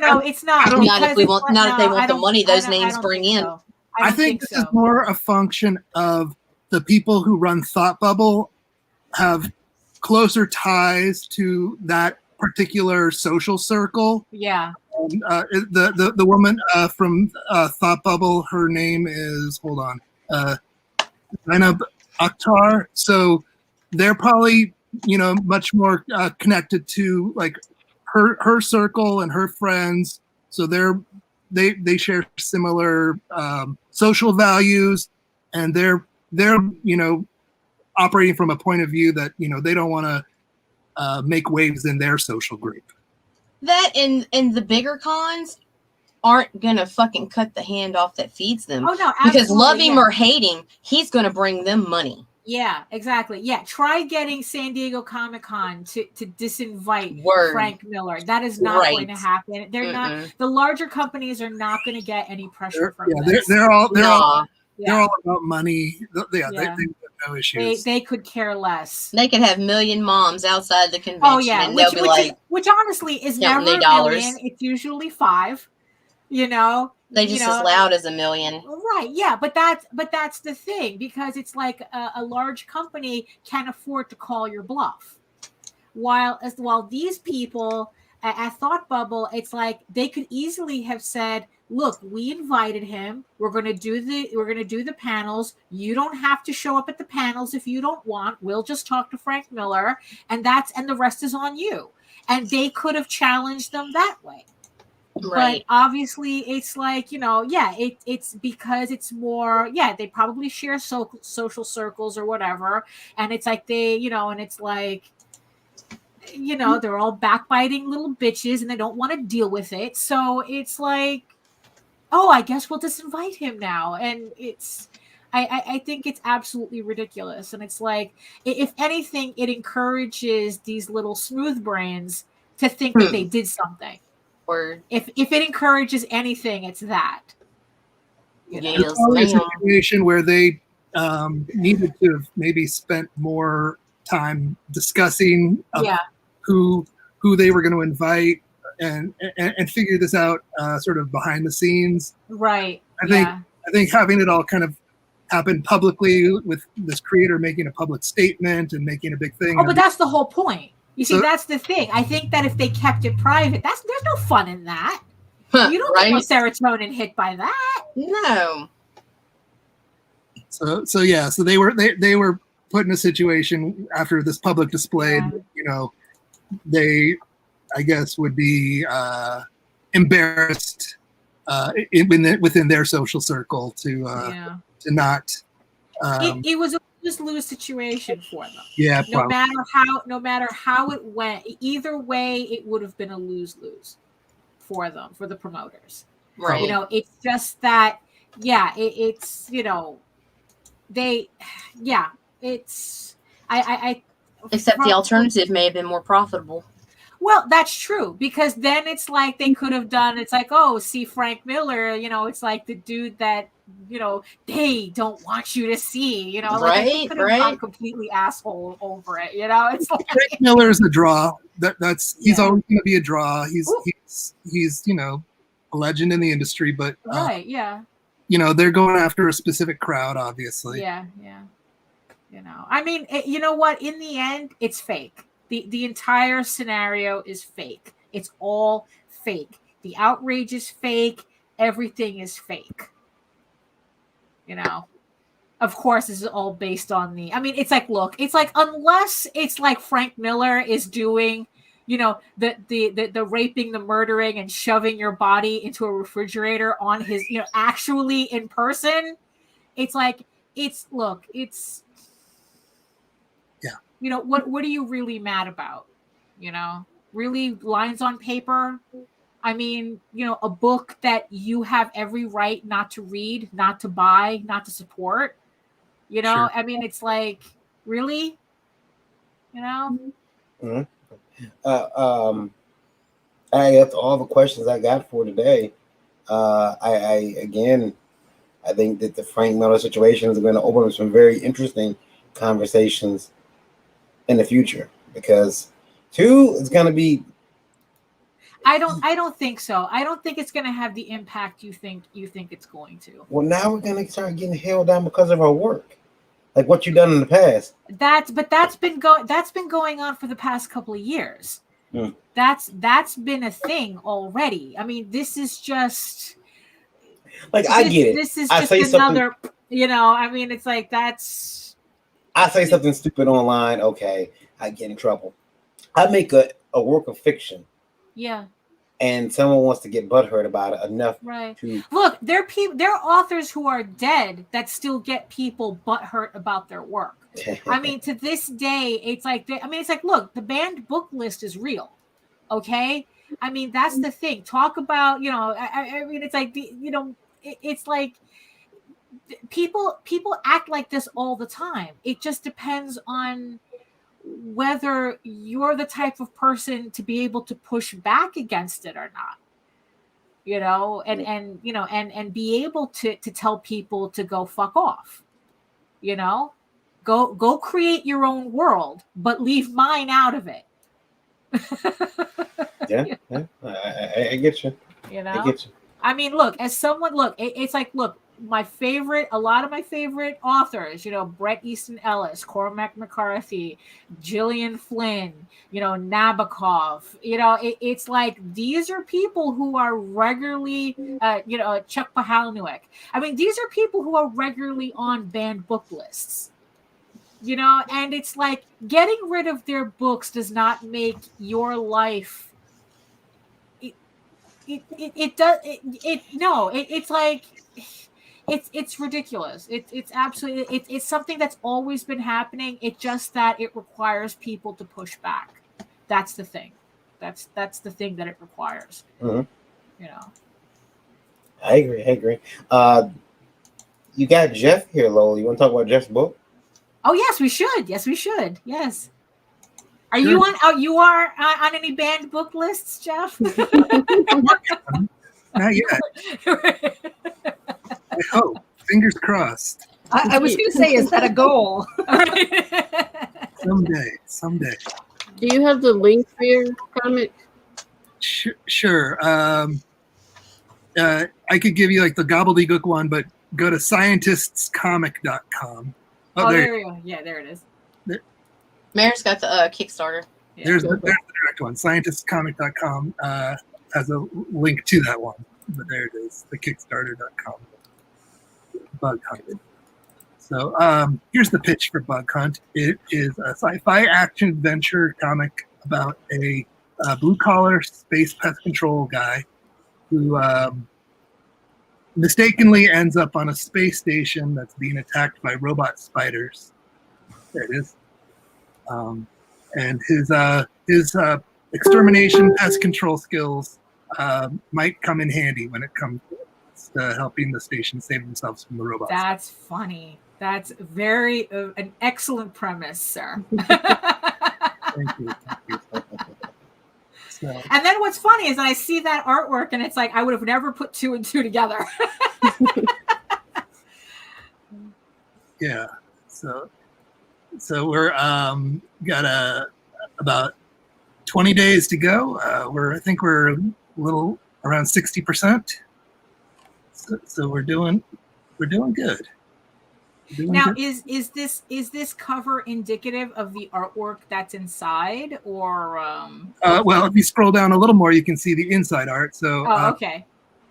[SPEAKER 1] No, it's not.
[SPEAKER 2] Not if we want, not if they want the money those names bring in.
[SPEAKER 1] So.
[SPEAKER 4] I think this is more a function of the people who run Thought Bubble have closer ties to that particular social circle.
[SPEAKER 1] Yeah.
[SPEAKER 4] The woman from Thought Bubble, her name is Zainab Akhtar. So they're probably much more connected to like her circle and her friends. So they share similar social values, and they're operating from a point of view that they don't want to make waves in their social group.
[SPEAKER 2] That and the bigger cons aren't gonna fucking cut the hand off that feeds them.
[SPEAKER 1] Oh no,
[SPEAKER 2] because love him or hate him, he's gonna bring them money.
[SPEAKER 1] Yeah, exactly. Yeah, try getting San Diego Comic-Con to disinvite Frank Miller. That is not going to happen. They're not. The larger companies are not going to get any pressure from this.
[SPEAKER 4] They're all about money. They have no issues.
[SPEAKER 1] They could care less.
[SPEAKER 2] They could have million moms outside the convention. Oh
[SPEAKER 1] yeah,
[SPEAKER 2] and they'll be like,
[SPEAKER 1] which honestly is never a million. It's usually 5.
[SPEAKER 2] They just as loud as a million.
[SPEAKER 1] Right. Yeah. But that's the thing, because it's like a large company can't afford to call your bluff. While these people at Thought Bubble, it's like they could easily have said, look, we invited him. We're going to do the panels. You don't have to show up at the panels if you don't want. We'll just talk to Frank Miller, and the rest is on you. And they could have challenged them that way. Right. But obviously it's like, it's because it's more, they probably share social circles or whatever. And it's like and it's like, they're all backbiting little bitches and they don't want to deal with it. So it's like, oh, I guess we'll disinvite him now. And I think it's absolutely ridiculous. And it's like, if anything, it encourages these little smooth brains to think that they did something. Or if it encourages anything, it's that.
[SPEAKER 4] There's always a situation where they needed to have maybe spent more time discussing who they were going to invite and figure this out sort of behind the scenes.
[SPEAKER 1] Right.
[SPEAKER 4] I think having it all kind of happen publicly with this creator making a public statement and making a big thing.
[SPEAKER 1] Oh, but that's the whole point. You see, that's the thing. I think that if they kept it private, there's no fun in that. You don't get no serotonin hit by that.
[SPEAKER 2] No.
[SPEAKER 4] So they were put in a situation after this public display. They, I guess, would be embarrassed within their social circle to not.
[SPEAKER 1] It was a lose situation for them.
[SPEAKER 4] Yeah,
[SPEAKER 1] no matter how it went, either way it would have been a lose for them, for the promoters.
[SPEAKER 2] Right.
[SPEAKER 1] It's just that it's I
[SPEAKER 2] except the alternative may have been more profitable.
[SPEAKER 1] Well, that's true, because then it's like they could have done, it's like, oh, see Frank Miller, it's like the dude that they don't want you to see, like they could have gone completely asshole over it, it's like
[SPEAKER 4] Frank Miller's a draw. He's always going to be a draw. He's a legend in the industry, but they're going after a specific crowd, obviously.
[SPEAKER 1] I mean, you know what? In the end, it's fake. The entire scenario is fake. It's all fake. The outrage is fake. Everything is fake. of course, this is all based on the. I mean, it's like, look, it's like unless it's like Frank Miller is doing, the raping, the murdering, and shoving your body into a refrigerator on his, actually in person. It's like it's
[SPEAKER 4] yeah.
[SPEAKER 1] What are you really mad about? Really lines on paper. I mean, a book that you have every right not to read, not to buy, not to support.
[SPEAKER 4] Sure.
[SPEAKER 1] I mean, it's like, really?
[SPEAKER 7] Mm-hmm. That's all the questions I got for today. I think that the Frank Miller situation is going to open up some very interesting conversations in the future, because 2 is going to be.
[SPEAKER 1] I don't think so. I don't think it's going to have the impact you think it's going to.
[SPEAKER 7] Well, now we're going to start getting held down because of our work, like what you've done in the past.
[SPEAKER 1] That's been going on for the past couple of years.
[SPEAKER 7] Hmm.
[SPEAKER 1] That's been a thing already. I mean, this is just
[SPEAKER 7] like I get it.
[SPEAKER 1] This is
[SPEAKER 7] I
[SPEAKER 1] just
[SPEAKER 7] say
[SPEAKER 1] another. I mean, it's like that's.
[SPEAKER 7] I say something stupid online. Okay, I get in trouble. I make a work of fiction.
[SPEAKER 1] Yeah.
[SPEAKER 7] And someone wants to get butthurt about it enough.
[SPEAKER 1] Right.
[SPEAKER 7] To
[SPEAKER 1] look, there are authors who are dead that still get people butthurt about their work. I mean, to this day, it's like look, the banned book list is real. Okay. I mean, that's the thing. Talk about, I mean, it's like, it's like people act like this all the time. It just depends on whether you're the type of person to be able to push back against it or not, and be able to tell people to go fuck off, go create your own world, but leave mine out of it.
[SPEAKER 7] yeah. I get you. I get you.
[SPEAKER 1] I mean, look, as someone, it's like, look, a lot of my favorite authors, Bret Easton Ellis, Cormac McCarthy, Gillian Flynn, Nabokov, it's like, these are people who are regularly, Chuck Palahniuk. I mean, these are people who are regularly on banned book lists, and it's like, getting rid of their books does not make your life. It's like, it's ridiculous. It's absolutely, it's something that's always been happening. It's just that it requires people to push back. That's the thing. That's the thing that it requires.
[SPEAKER 7] Mm-hmm. I agree. You got Jeff here, Lola. You want to talk about Jeff's book?
[SPEAKER 1] Oh yes, we should. Yes. Are you on any banned book lists, Jeff?
[SPEAKER 4] Not yet. I hope. Fingers crossed.
[SPEAKER 3] I was going to say, is that a goal?
[SPEAKER 4] Someday.
[SPEAKER 5] Do you have the link for your comic?
[SPEAKER 4] Sure. I could give you like the gobbledygook one, but go to scientistscomic.com.
[SPEAKER 1] There you go. Yeah, there it is.
[SPEAKER 2] Mayor's got the Kickstarter.
[SPEAKER 4] Yeah. There's the direct one. Scientistscomic.com has a link to that one. But there it is, the Kickstarter.com. Bug Hunt. So here's the pitch for Bug Hunt. It is a sci-fi action adventure comic about a blue-collar space pest control guy who mistakenly ends up on a space station that's being attacked by robot spiders. There it is. And his extermination pest control skills might come in handy when it comes to helping the station save themselves from the robots.
[SPEAKER 1] That's funny. That's very an excellent premise, sir.
[SPEAKER 4] Thank you. So.
[SPEAKER 1] And then what's funny is that I see that artwork and it's like, I would have never put 2 and 2 together.
[SPEAKER 4] Yeah. So we're got about 20 days to go. I think we're a little around 60%. So we're doing good.
[SPEAKER 1] Now, is this cover indicative of the artwork that's inside, or?
[SPEAKER 4] Well, if you scroll down a little more, you can see the inside art. So.
[SPEAKER 1] Okay.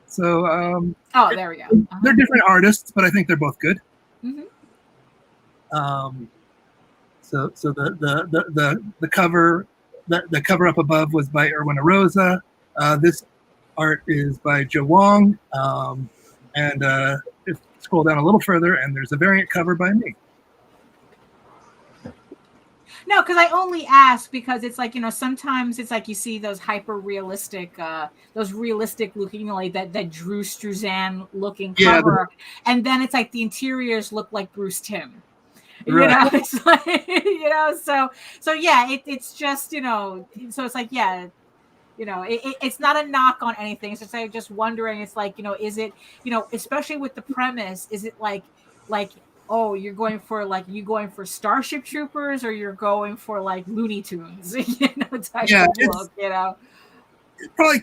[SPEAKER 4] So.
[SPEAKER 1] There we go.
[SPEAKER 4] They're different artists, but I think they're both good.
[SPEAKER 1] Mm-hmm.
[SPEAKER 4] So the cover the cover up above was by Erwin Arosa. This art is by Joe Wong, and if you scroll down a little further, and there's a variant cover by me.
[SPEAKER 1] No, because I only ask because it's like, sometimes it's like you see those hyper realistic, those realistic looking, like that Drew Struzan looking cover, and then it's like the interiors look like Bruce Timm.
[SPEAKER 4] Right.
[SPEAKER 1] It's like, so yeah, it's just, so it's like, yeah, it's not a knock on anything. It's just like just wondering. It's like, is it, especially with the premise, is it like, oh, you're going for Starship Troopers, or you're going for like Looney Tunes, type of look,
[SPEAKER 4] It's probably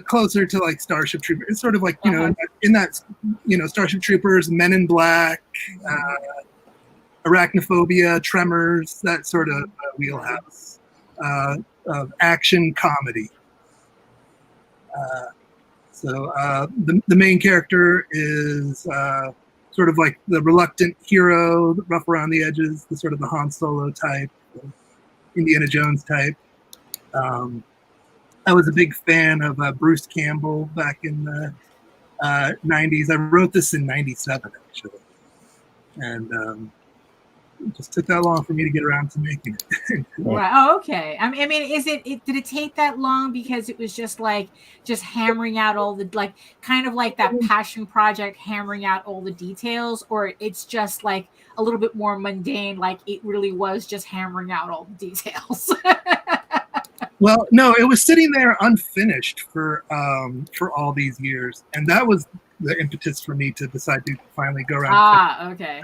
[SPEAKER 4] closer to like Starship Troopers. It's sort of like, in that, Starship Troopers, Men in Black, Arachnophobia, Tremors, that sort of wheelhouse of action comedy. So the main character is sort of like the reluctant hero, rough around the edges, the sort of the Han Solo type, Indiana Jones type. I was a big fan of Bruce Campbell back in the 90s. I wrote this in 97, actually. And it just took that long for me to get around to making it.
[SPEAKER 1] Right. Oh, okay. I mean, did it take that long because it was just hammering out all the, like, kind of like that passion project, hammering out all the details, or it's just like a little bit more mundane, like it really was just hammering out all the details?
[SPEAKER 4] Well, no, it was sitting there unfinished for all these years, and that was the impetus for me to decide to finally go around.
[SPEAKER 1] Okay.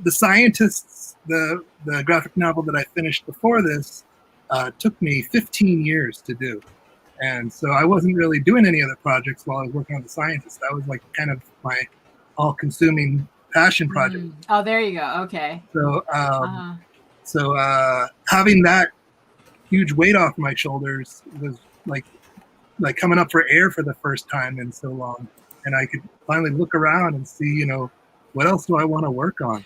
[SPEAKER 4] The Scientists, the graphic novel that I finished before this, took me 15 years to do. And so I wasn't really doing any other projects while I was working on The Scientists. That was like kind of my all-consuming passion project.
[SPEAKER 1] Oh, there you go. Okay.
[SPEAKER 4] So having that huge weight off my shoulders was like coming up for air for the first time in so long. And I could finally look around and see, what else do I want to work on?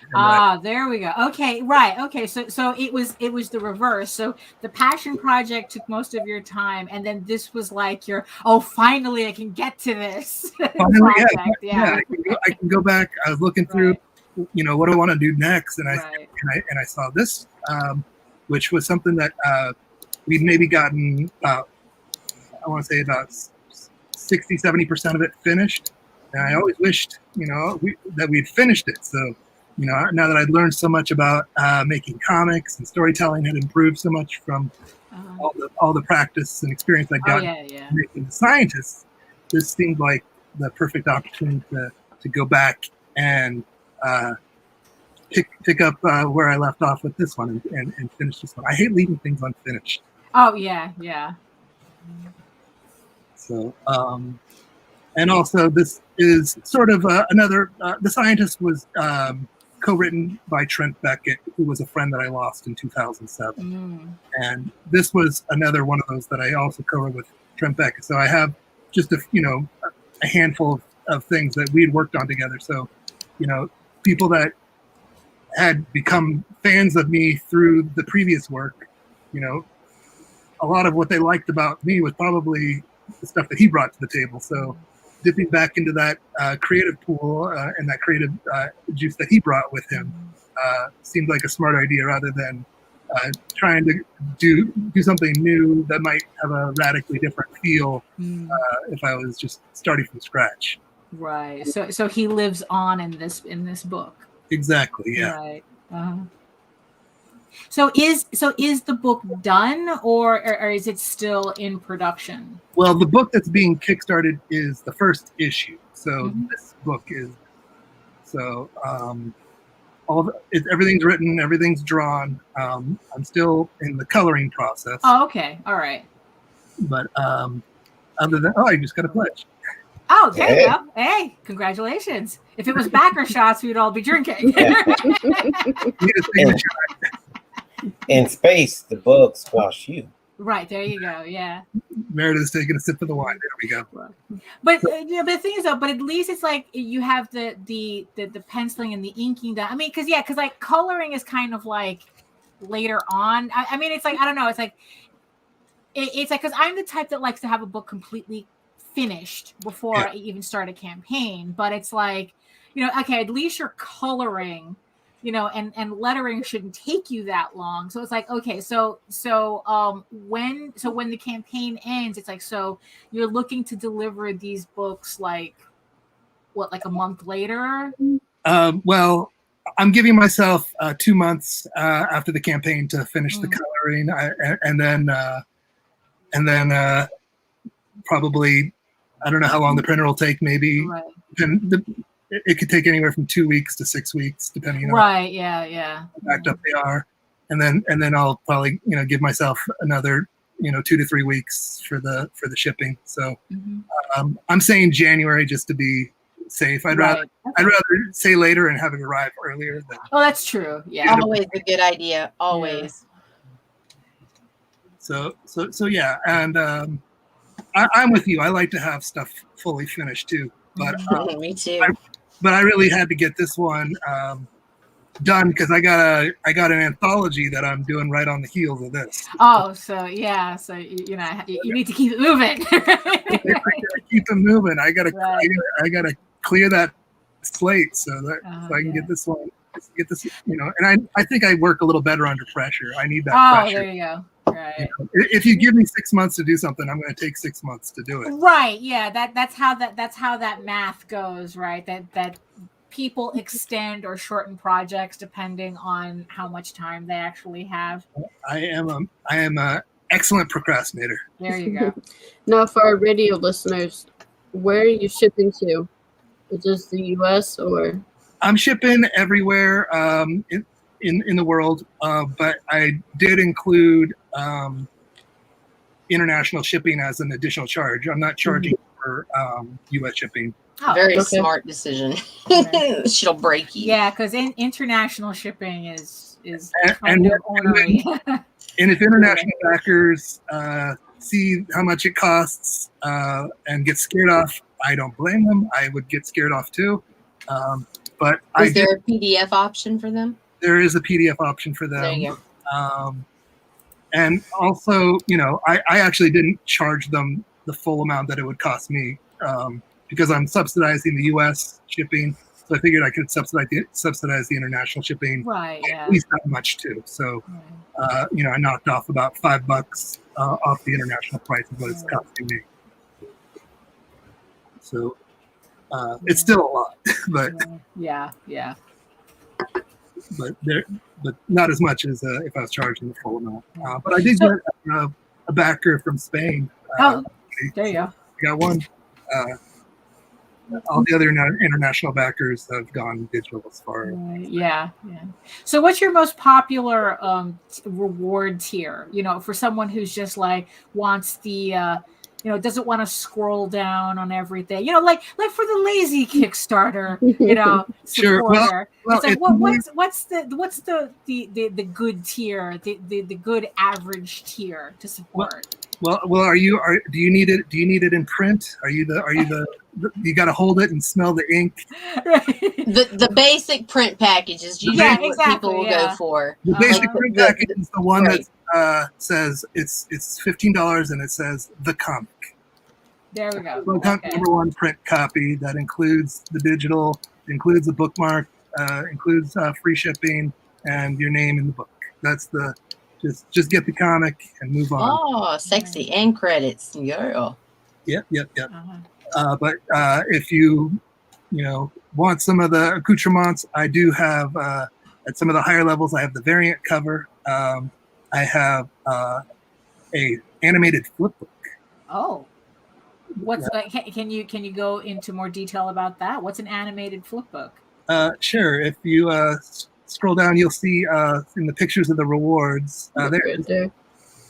[SPEAKER 1] There we go. Okay, right. Okay, so it was the reverse. So the passion project took most of your time, and then this was like finally I can get to this.
[SPEAKER 4] Finally, yeah. I can go back. I was looking through, what do I want to do next, and I saw this, which was something that we'd maybe gotten about, I want to say about 60-70% of it finished. And I always wished, that we'd finished it. So, now that I'd learned so much about making comics, and storytelling had improved so much from all the practice and experience I got making The Scientists, this seemed like the perfect opportunity to go back and pick up where I left off with this one and finish this one. I hate leaving things unfinished.
[SPEAKER 1] Oh, yeah.
[SPEAKER 4] So, and also this is sort of another, The Scientist was co-written by Trent Beckett, who was a friend that I lost in 2007. And this was another one of those that I also co-wrote with Trent Beckett. So I have just a handful of things that we had worked on together. So, people that had become fans of me through the previous work, a lot of what they liked about me was probably the stuff that he brought to the table. So dipping back into that creative pool and that creative juice that he brought with him seemed like a smart idea, rather than trying to do something new that might have a radically different feel if I was just starting from scratch.
[SPEAKER 1] Right. So he lives on in this book.
[SPEAKER 4] Exactly. Yeah.
[SPEAKER 1] Right. So is the book done, or is it still in production?
[SPEAKER 4] Well, the book that's being kickstarted is the first issue. So this book is everything's written, everything's drawn. I'm still in the coloring process.
[SPEAKER 1] Oh, okay. All right.
[SPEAKER 4] But other than I just got a pledge.
[SPEAKER 1] Oh, there you go. Hey, congratulations. If it was backer shots, we'd all be drinking.
[SPEAKER 7] In space, the bugs squash you.
[SPEAKER 1] Right, there you go. Yeah.
[SPEAKER 4] Meredith's taking a sip of the wine. There we go.
[SPEAKER 1] But the thing is though, but at least it's like you have the penciling and the inking done. I mean, because like coloring is kind of like later on. I mean, it's like, I don't know. It's like it's like, because I'm the type that likes to have a book completely finished before I even start a campaign. But it's like, okay, at least you're coloring, and lettering shouldn't take you that long. So it's like, okay, so when the campaign ends, it's like, so you're looking to deliver these books like what, like a month later?
[SPEAKER 4] Well, I'm giving myself 2 months after the campaign to finish the coloring, and then probably, I don't know how long the printer will take. Maybe it could take anywhere from 2 weeks to 6 weeks, depending on how backed up they are. And then I'll probably give myself another 2 to 3 weeks for the shipping. So I'm saying January just to be safe. I'd rather say later and have it arrive earlier.
[SPEAKER 1] That's true. Yeah,
[SPEAKER 2] always a good idea. Always.
[SPEAKER 4] Yeah. So yeah, and I'm with you. I like to have stuff fully finished too. But
[SPEAKER 2] me too.
[SPEAKER 4] But I really had to get this one done because I got an anthology that I'm doing right on the heels of this.
[SPEAKER 1] Oh, so you need to keep it moving.
[SPEAKER 4] I gotta keep it moving. I gotta clear that slate so I can get this one. And I think I work a little better under pressure. I need that pressure.
[SPEAKER 1] There you go. Right.
[SPEAKER 4] If you give me 6 months to do something, I'm going to take 6 months to do it.
[SPEAKER 1] Right. Yeah. That's how that math goes. Right. That people extend or shorten projects depending on how much time they actually have.
[SPEAKER 4] I am a excellent procrastinator.
[SPEAKER 1] There you go.
[SPEAKER 5] Now, for our radio listeners, where are you shipping to? Is this the U.S. or?
[SPEAKER 4] I'm shipping everywhere in the world, but I did include international shipping as an additional charge. I'm not charging for U.S. shipping.
[SPEAKER 2] Very smart decision. She'll break you.
[SPEAKER 1] Yeah, because international shipping is
[SPEAKER 4] and if international backers see how much it costs and get scared off, I don't blame them. I would get scared off too. But
[SPEAKER 2] is there a PDF option for them?
[SPEAKER 4] There is a PDF option for them.
[SPEAKER 2] There you go.
[SPEAKER 4] And also, I actually didn't charge them the full amount that it would cost me because I'm subsidizing the U.S. shipping. So I figured I could subsidize the international shipping at least that much too. So, I knocked off about $5 off the international price of what it's costing me. So it's still a lot, but
[SPEAKER 1] yeah.
[SPEAKER 4] But not as much as if I was charging the full amount. But I did get a backer from Spain.
[SPEAKER 1] There you go.
[SPEAKER 4] I got one. All the other international backers have gone digital as far.
[SPEAKER 1] Yeah. So, what's your most popular reward tier? For someone who's just like wants the. Doesn't want to scroll down on everything. Like for the lazy Kickstarter,
[SPEAKER 4] Sure.
[SPEAKER 1] supporter.
[SPEAKER 4] Well,
[SPEAKER 1] it's like what's the good tier, the good average tier to support?
[SPEAKER 4] Well, do you need it? Do you need it in print? Are you you got to hold it and smell the ink?
[SPEAKER 1] Right.
[SPEAKER 2] The basic print package is usually what people will go for.
[SPEAKER 4] The basic print package is the one that says it's $15 and it says the comic.
[SPEAKER 1] There we go.
[SPEAKER 4] Number one print copy that includes the digital, includes the bookmark, includes free shipping and your name in the book. That's the just get the comic and move on.
[SPEAKER 2] Oh, sexy, and credits, girl.
[SPEAKER 4] Yep. But if you want some of the accoutrements, I do have at some of the higher levels. I have the variant cover. I have a animated flip book.
[SPEAKER 1] Oh, what's can you go into more detail about that? What's an animated flip book?
[SPEAKER 4] Sure. If you scroll down, you'll see in the pictures of the rewards.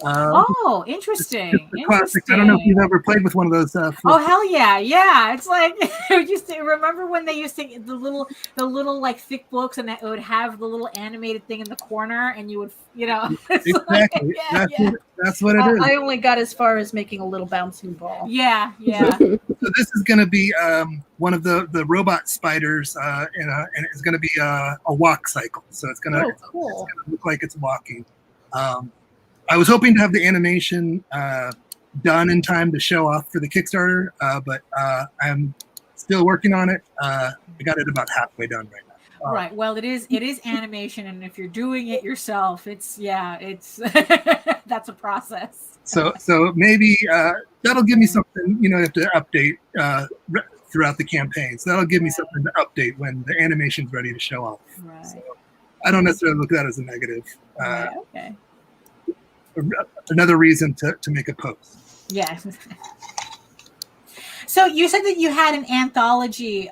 [SPEAKER 1] Oh, interesting.
[SPEAKER 4] The classics. I don't know if you've ever played with one of those.
[SPEAKER 1] Oh hell yeah, yeah! It's like remember when they used to the little like thick books, and it would have the little animated thing in the corner, and you would
[SPEAKER 4] exactly.
[SPEAKER 1] Like,
[SPEAKER 4] that's what it is.
[SPEAKER 3] I only got as far as making a little bouncing ball.
[SPEAKER 1] Yeah.
[SPEAKER 4] So this is going to be one of the robot spiders, and it's going to be a walk cycle. So it's going to look like it's walking. I was hoping to have the animation done in time to show off for the Kickstarter, but I'm still working on it. I got it about halfway done right now.
[SPEAKER 1] Right. Well, it is animation, and if you're doing it yourself, it's that's a process.
[SPEAKER 4] So maybe that'll give me something. You have to update throughout the campaign. So that'll give me something to update when the animation's ready to show off.
[SPEAKER 1] Right.
[SPEAKER 4] So I don't necessarily look at that as a negative.
[SPEAKER 1] Right, okay.
[SPEAKER 4] Another reason to make a post.
[SPEAKER 1] Yeah. So you said that you had an anthology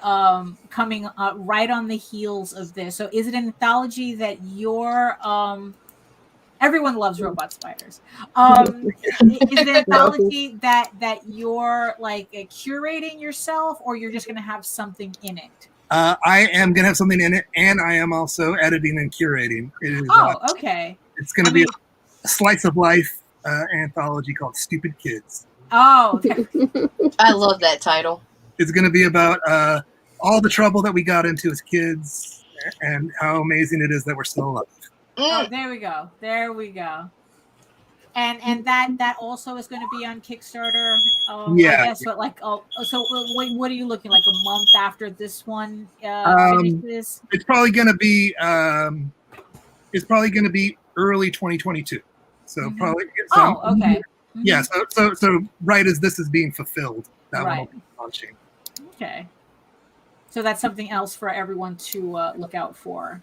[SPEAKER 1] coming right on the heels of this. So is it an anthology that you're everyone loves robot spiders? Is it an anthology that you're like curating yourself, or you're just going to have something in it?
[SPEAKER 4] I am going to have something in it, and I am also editing and curating. It is,
[SPEAKER 1] okay.
[SPEAKER 4] It's going to be a slice of life anthology called Stupid Kids.
[SPEAKER 1] Oh,
[SPEAKER 2] I love that title.
[SPEAKER 4] It's going to be about all the trouble that we got into as kids and how amazing it is that we're still alive.
[SPEAKER 1] Oh, there we go. And that also is going to be on Kickstarter.
[SPEAKER 4] Yeah.
[SPEAKER 1] I guess, but so what are you looking like a month after this one finishes?
[SPEAKER 4] It's probably going to be early 2022. So probably. So,
[SPEAKER 1] okay. Mm-hmm.
[SPEAKER 4] Yeah. So right as this is being fulfilled, that
[SPEAKER 1] right.
[SPEAKER 4] one will be launching.
[SPEAKER 1] Okay. So that's something else for everyone to look out for.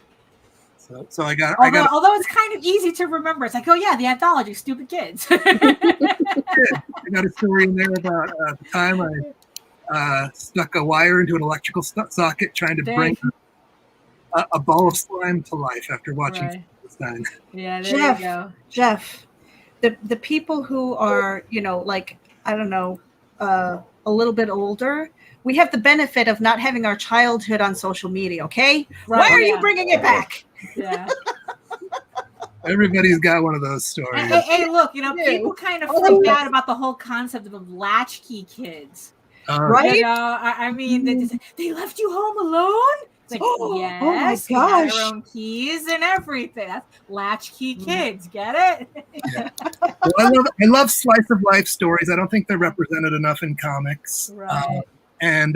[SPEAKER 4] So I got.
[SPEAKER 1] Although it's kind of easy to remember, it's like, oh yeah, the anthology, Stupid Kids.
[SPEAKER 4] I got a story in there about the time I stuck a wire into an electrical socket trying to bring a ball of slime to life after watching Frankenstein.
[SPEAKER 1] Yeah, there you go.
[SPEAKER 3] Jeff, the people who are, like, I don't know, a little bit older, we have the benefit of not having our childhood on social media, okay? Right, why are you bringing it back?
[SPEAKER 1] Yeah.
[SPEAKER 4] Everybody's got one of those stories.
[SPEAKER 1] Hey, look, people kind of freak out about the whole concept of latchkey kids.
[SPEAKER 3] Right?
[SPEAKER 1] I mean, they left you home alone? It's like, yes,
[SPEAKER 3] oh my gosh.
[SPEAKER 1] Their own keys and everything. That's latchkey kids. Get it?
[SPEAKER 4] Yeah. Well, I love slice of life stories. I don't think they're represented enough in comics.
[SPEAKER 1] Right.
[SPEAKER 4] And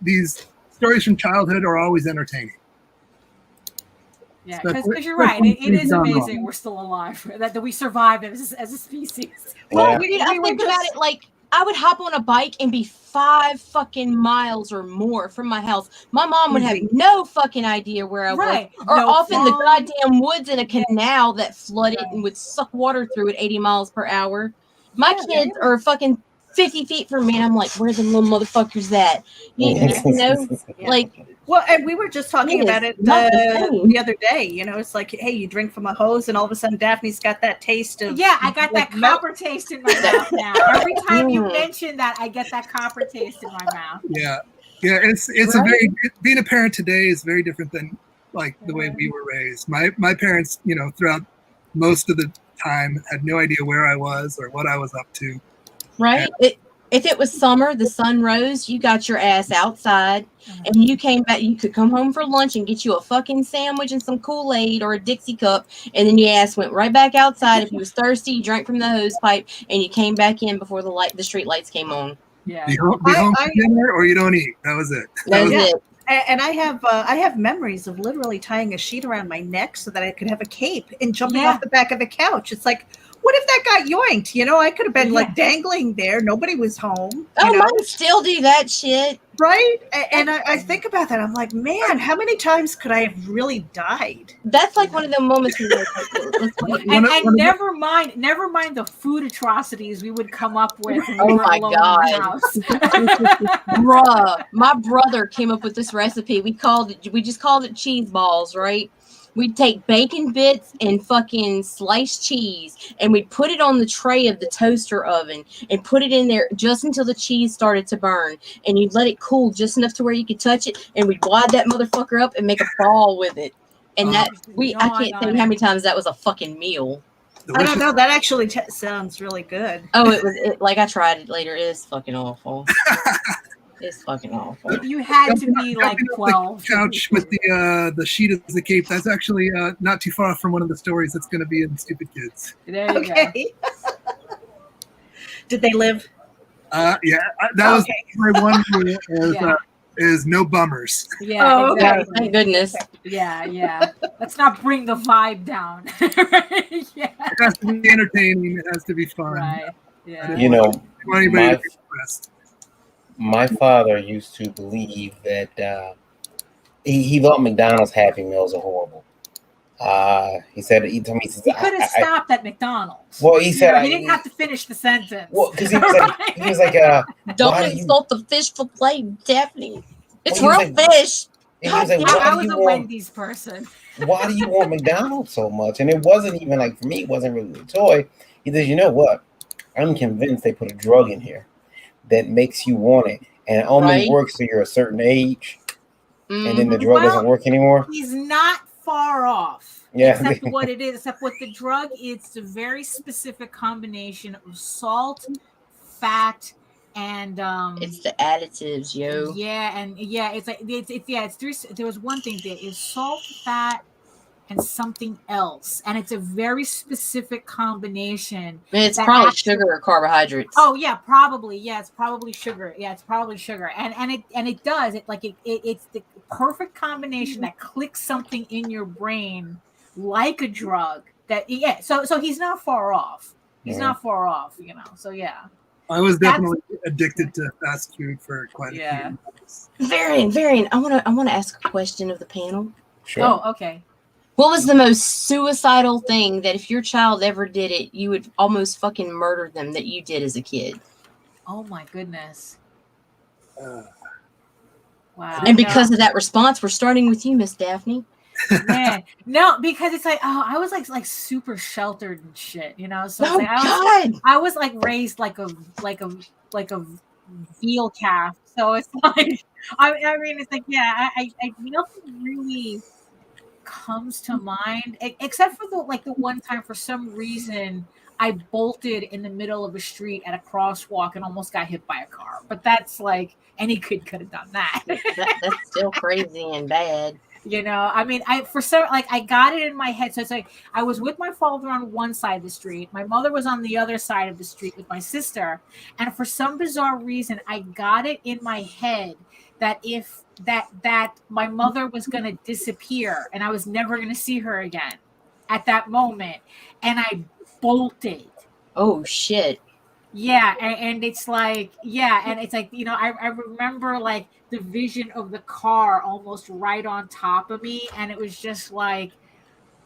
[SPEAKER 4] these stories from childhood are always entertaining.
[SPEAKER 1] Yeah, because you're right. It is amazing we're still alive, that we survived as a species.
[SPEAKER 2] Well, I think about it like I would hop on a bike and be 5 fucking miles or more from my house. My mom would have no fucking idea where I was. Or off in the goddamn woods in a canal that flooded and would suck water through at 80 miles per hour. My kids are fucking 50 feet from me, and I'm like, where the little motherfuckers at? Like...
[SPEAKER 3] Well, and we were just talking about it the other day. It's like, hey, you drink from a hose, and all of a sudden Daphne's got that taste of...
[SPEAKER 1] Yeah, I got that copper taste in my mouth now. Every time you mention that, I get that copper taste in my mouth.
[SPEAKER 4] Yeah. Yeah, it's a very... Being a parent today is very different than, like, the way we were raised. My parents, throughout most of the time, had no idea where I was or what I was up to.
[SPEAKER 2] Right? If it was summer, the sun rose, you got your ass outside, and you came back. You could come home for lunch and get you a fucking sandwich and some Kool-Aid or a Dixie cup, and then your ass went right back outside. If you was thirsty, you drank from the hose pipe, and you came back in before the street lights came on.
[SPEAKER 1] Yeah,
[SPEAKER 4] be home for dinner or you don't eat. That was it.
[SPEAKER 2] That was it.
[SPEAKER 3] And I have memories of literally tying a sheet around my neck so that I could have a cape and jumping off the back of the couch. It's like, what if that got yoinked? I could have been like dangling there. Nobody was home.
[SPEAKER 2] Mine still do that shit.
[SPEAKER 3] Right? And I think about that. I'm like, man, how many times could I have really died?
[SPEAKER 2] That's like one of the moments where
[SPEAKER 1] and never mind the food atrocities we would come up with.
[SPEAKER 2] Oh my God. Bruh, my brother came up with this recipe. We just called it cheese balls, right? we'd take bacon bits and fucking sliced cheese, and we'd put it on the tray of the toaster oven and put it in there just until the cheese started to burn. And you'd let it cool just enough to where you could touch it, and we'd wad that motherfucker up and make a ball with it. And I can't tell you how many times that was a fucking meal.
[SPEAKER 3] I don't know. That actually sounds really good.
[SPEAKER 2] Oh, like I tried it later. It is fucking awful. It's fucking awful.
[SPEAKER 1] You had to be like 12.
[SPEAKER 4] Couch with the sheet as the cape. That's actually not too far from one of the stories that's going to be in Stupid Kids.
[SPEAKER 1] There you go.
[SPEAKER 3] Did they live?
[SPEAKER 4] Yeah, that was my one rule is no bummers.
[SPEAKER 1] Yeah, exactly.
[SPEAKER 2] Thank goodness.
[SPEAKER 1] Yeah. Let's not bring the vibe down. Yeah.
[SPEAKER 4] It has to be entertaining. It has to be fun.
[SPEAKER 1] Right. Yeah.
[SPEAKER 7] You know,
[SPEAKER 4] anybody to be impressed.
[SPEAKER 7] My father used to believe that he thought McDonald's Happy Meals are horrible. He told me,
[SPEAKER 1] he could have stopped at McDonald's.
[SPEAKER 7] Well, he said
[SPEAKER 1] he didn't have to finish the sentence.
[SPEAKER 7] Well, because he was like,
[SPEAKER 2] don't insult the fish fillet, Daphne. It's real
[SPEAKER 7] like,
[SPEAKER 2] fish.
[SPEAKER 7] He was like,
[SPEAKER 1] I was a Wendy's person.
[SPEAKER 7] Why do you want McDonald's so much? And it wasn't even like, for me, it wasn't really a toy. He says, you know what? I'm convinced they put a drug in here that makes you want it, and it only works till you're a certain age, and then the drug doesn't work anymore.
[SPEAKER 1] He's not far off.
[SPEAKER 7] Yeah.
[SPEAKER 1] Except what it is, except what the drug is, it's a very specific combination of salt, fat, and
[SPEAKER 2] it's the additives, yo.
[SPEAKER 1] Yeah, and it's like it's three. There was one thing there is salt, fat, and something else, and it's a very specific combination.
[SPEAKER 2] It's probably sugar or carbohydrates.
[SPEAKER 1] Oh yeah, probably. Yeah, it's probably sugar. Yeah, it's probably sugar, and it does it like it's the perfect combination that clicks something in your brain like a drug. So he's not far off. He's not far off, So yeah.
[SPEAKER 4] I was definitely addicted to fast food for quite a few years.
[SPEAKER 2] Varian, I want to ask a question of the panel.
[SPEAKER 7] Sure.
[SPEAKER 1] Oh, okay.
[SPEAKER 2] What was the most suicidal thing that if your child ever did it, you would almost fucking murder them that you did as a kid?
[SPEAKER 1] Oh my goodness.
[SPEAKER 2] Wow. And because of that response, we're starting with you, Miss Daphne.
[SPEAKER 1] Man, no, because it's like, I was like super sheltered and shit, So
[SPEAKER 2] oh,
[SPEAKER 1] like, I was like raised like a veal calf. So it's like, I mean, it's like, I nothing really comes to mind except for the one time for some reason I bolted in the middle of a street at a crosswalk and almost got hit by a car. But that's like any kid could have done that.
[SPEAKER 2] That's still crazy and bad.
[SPEAKER 1] I mean, I got it in my head. So it's like I was with my father on one side of the street. My mother was on the other side of the street with my sister. And for some bizarre reason, I got it in my head that if that my mother was going to disappear and I was never going to see her again at that moment. And I bolted.
[SPEAKER 2] Oh, shit.
[SPEAKER 1] Yeah. And it's like, and it's like, I remember like the vision of the car almost right on top of me. And it was just like,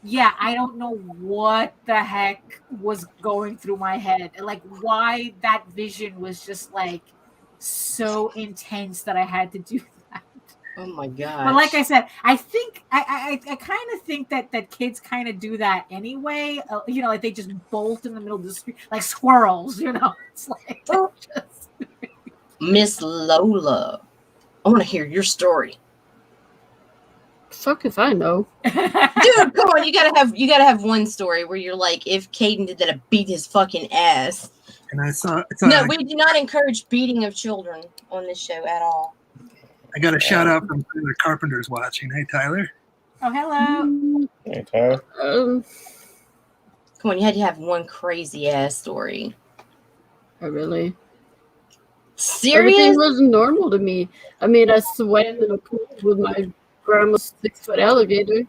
[SPEAKER 1] I don't know what the heck was going through my head. Like why that vision was just like so intense that I had to do that.
[SPEAKER 2] Oh my god!
[SPEAKER 1] But like I said, I think I kind of think that kids kind of do that anyway. Like they just bolt in the middle of the street like squirrels. It's like just...
[SPEAKER 2] Miss Lola, I want to hear your story.
[SPEAKER 5] Fuck if I know.
[SPEAKER 2] Dude, come on, you gotta have one story where you're like, if Caden did that, I beat his fucking ass.
[SPEAKER 4] And I saw.
[SPEAKER 2] No, we do not encourage beating of children on this show at all.
[SPEAKER 4] I got a shout out from Tyler Carpenter's watching. Hey, Tyler.
[SPEAKER 1] Oh, hello.
[SPEAKER 7] Hey, Tyler.
[SPEAKER 2] Come on, you had to have one crazy ass story.
[SPEAKER 5] Oh, really?
[SPEAKER 2] Serious?
[SPEAKER 5] Everything was normal to me. I mean, I swam in a pool with my grandma's 6-foot alligator.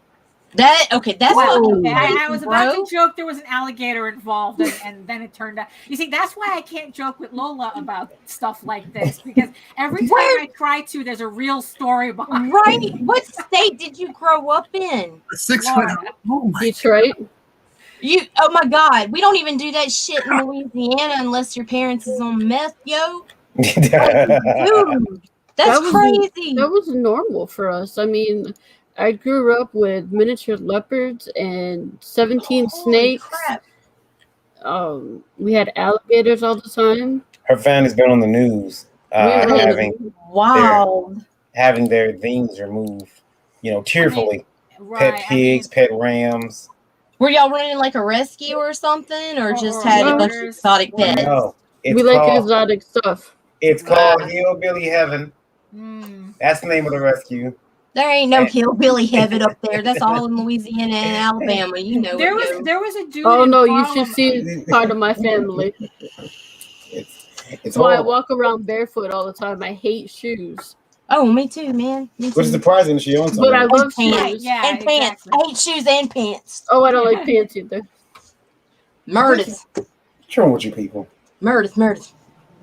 [SPEAKER 2] That's
[SPEAKER 1] I was about to joke there was an alligator involved, and then it turned out. You see, that's why I can't joke with Lola about stuff like this, because every time I try to, there's a real story behind.
[SPEAKER 2] Right? What state did you grow up in?
[SPEAKER 4] 6 foot. Oh my
[SPEAKER 5] Detroit.
[SPEAKER 2] Oh my God! We don't even do that shit in Louisiana unless your parents is on meth, yo. Dude, that's crazy.
[SPEAKER 5] That was normal for us. I mean, I grew up with miniature leopards and 17
[SPEAKER 2] Holy
[SPEAKER 5] snakes.
[SPEAKER 2] crap.
[SPEAKER 5] We had alligators all the time.
[SPEAKER 7] Her family's been on the news
[SPEAKER 2] Wow.
[SPEAKER 7] having their things removed, tearfully.
[SPEAKER 1] Right.
[SPEAKER 7] Pet pigs, pet rams.
[SPEAKER 2] Were y'all running like a rescue or something, or just had a bunch of
[SPEAKER 1] others.
[SPEAKER 2] exotic pets?
[SPEAKER 7] No,
[SPEAKER 5] We like exotic stuff.
[SPEAKER 7] It's called Hillbilly Heaven. That's the name of the rescue.
[SPEAKER 2] There ain't no hillbilly heaven up there. That's all in Louisiana and Alabama. You know.
[SPEAKER 1] There was a dude.
[SPEAKER 5] Oh
[SPEAKER 1] in
[SPEAKER 5] no, you
[SPEAKER 1] Harlem.
[SPEAKER 5] should see part of my family.
[SPEAKER 7] It's
[SPEAKER 5] That's why I
[SPEAKER 7] horrible.
[SPEAKER 5] walk around barefoot all the time. I hate shoes.
[SPEAKER 2] Oh, me too, man. Me too.
[SPEAKER 7] Which is surprising. She owns
[SPEAKER 5] But I
[SPEAKER 7] something.
[SPEAKER 5] love
[SPEAKER 2] pants.
[SPEAKER 5] shoes.
[SPEAKER 1] Yeah,
[SPEAKER 2] And pants.
[SPEAKER 1] exactly.
[SPEAKER 2] I hate shoes and pants.
[SPEAKER 5] Oh, I don't like pants either.
[SPEAKER 2] Meredith.
[SPEAKER 7] What's wrong with you people?
[SPEAKER 2] Meredith.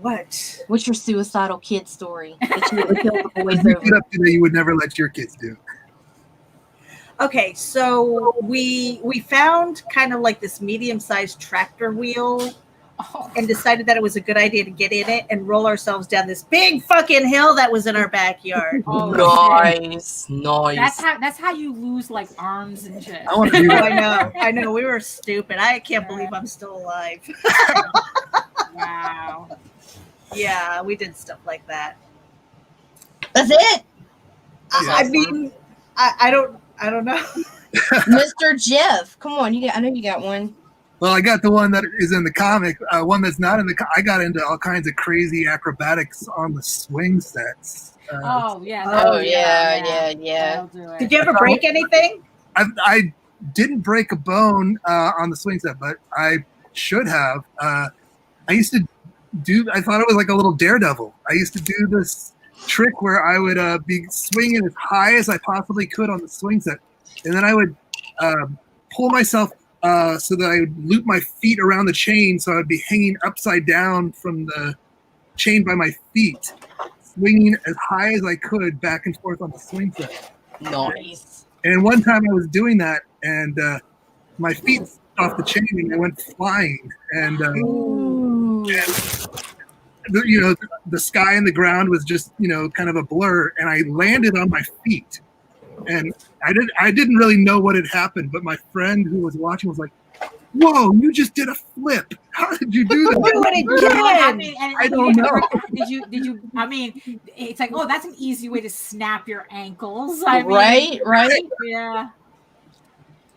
[SPEAKER 3] What?
[SPEAKER 2] What's your suicidal kid story that you would kill the boys
[SPEAKER 4] What you get
[SPEAKER 2] over?
[SPEAKER 4] up to that you would never let your kids do?
[SPEAKER 3] Okay, so we found kind of like this medium-sized tractor wheel and decided that it was a good idea to get in it and roll ourselves down this big fucking hill that was in our backyard.
[SPEAKER 1] Oh,
[SPEAKER 2] Nice.
[SPEAKER 1] That's how you lose like arms and shit.
[SPEAKER 4] I want to do
[SPEAKER 3] Oh,
[SPEAKER 4] that.
[SPEAKER 3] I know. We were stupid. I can't believe I'm still alive.
[SPEAKER 1] Wow.
[SPEAKER 3] Yeah, we did stuff like that.
[SPEAKER 2] That's it.
[SPEAKER 3] I mean, I don't know.
[SPEAKER 2] Mr. Jeff. Come on, I know you got one.
[SPEAKER 4] Well, I got the one that is in the comic. One that's not in the. I got into all kinds of crazy acrobatics on the swing sets.
[SPEAKER 1] Oh yeah.
[SPEAKER 2] Yeah.
[SPEAKER 1] That'll do it.
[SPEAKER 3] Did you ever break anything?
[SPEAKER 4] I didn't break a bone on the swing set, but I should have. I used to do. I thought it was like a little daredevil. I used to do this trick where I would be swinging as high as I possibly could on the swing set, and then I would pull myself so that I would loop my feet around the chain, so I'd be hanging upside down from the chain by my feet, swinging as high as I could back and forth on the swing set.
[SPEAKER 2] Nice.
[SPEAKER 4] And one time I was doing that, and my feet off the chain, and I went flying, and the sky and the ground was just kind of a blur, and I landed on my feet, and I didn't really know what had happened, but my friend who was watching was like, "Whoa, you just did a flip! How did you do that?"
[SPEAKER 1] I
[SPEAKER 4] don't know.
[SPEAKER 1] Did you? I mean, it's like, oh, that's an easy way to snap your ankles.
[SPEAKER 2] Right.
[SPEAKER 1] Yeah.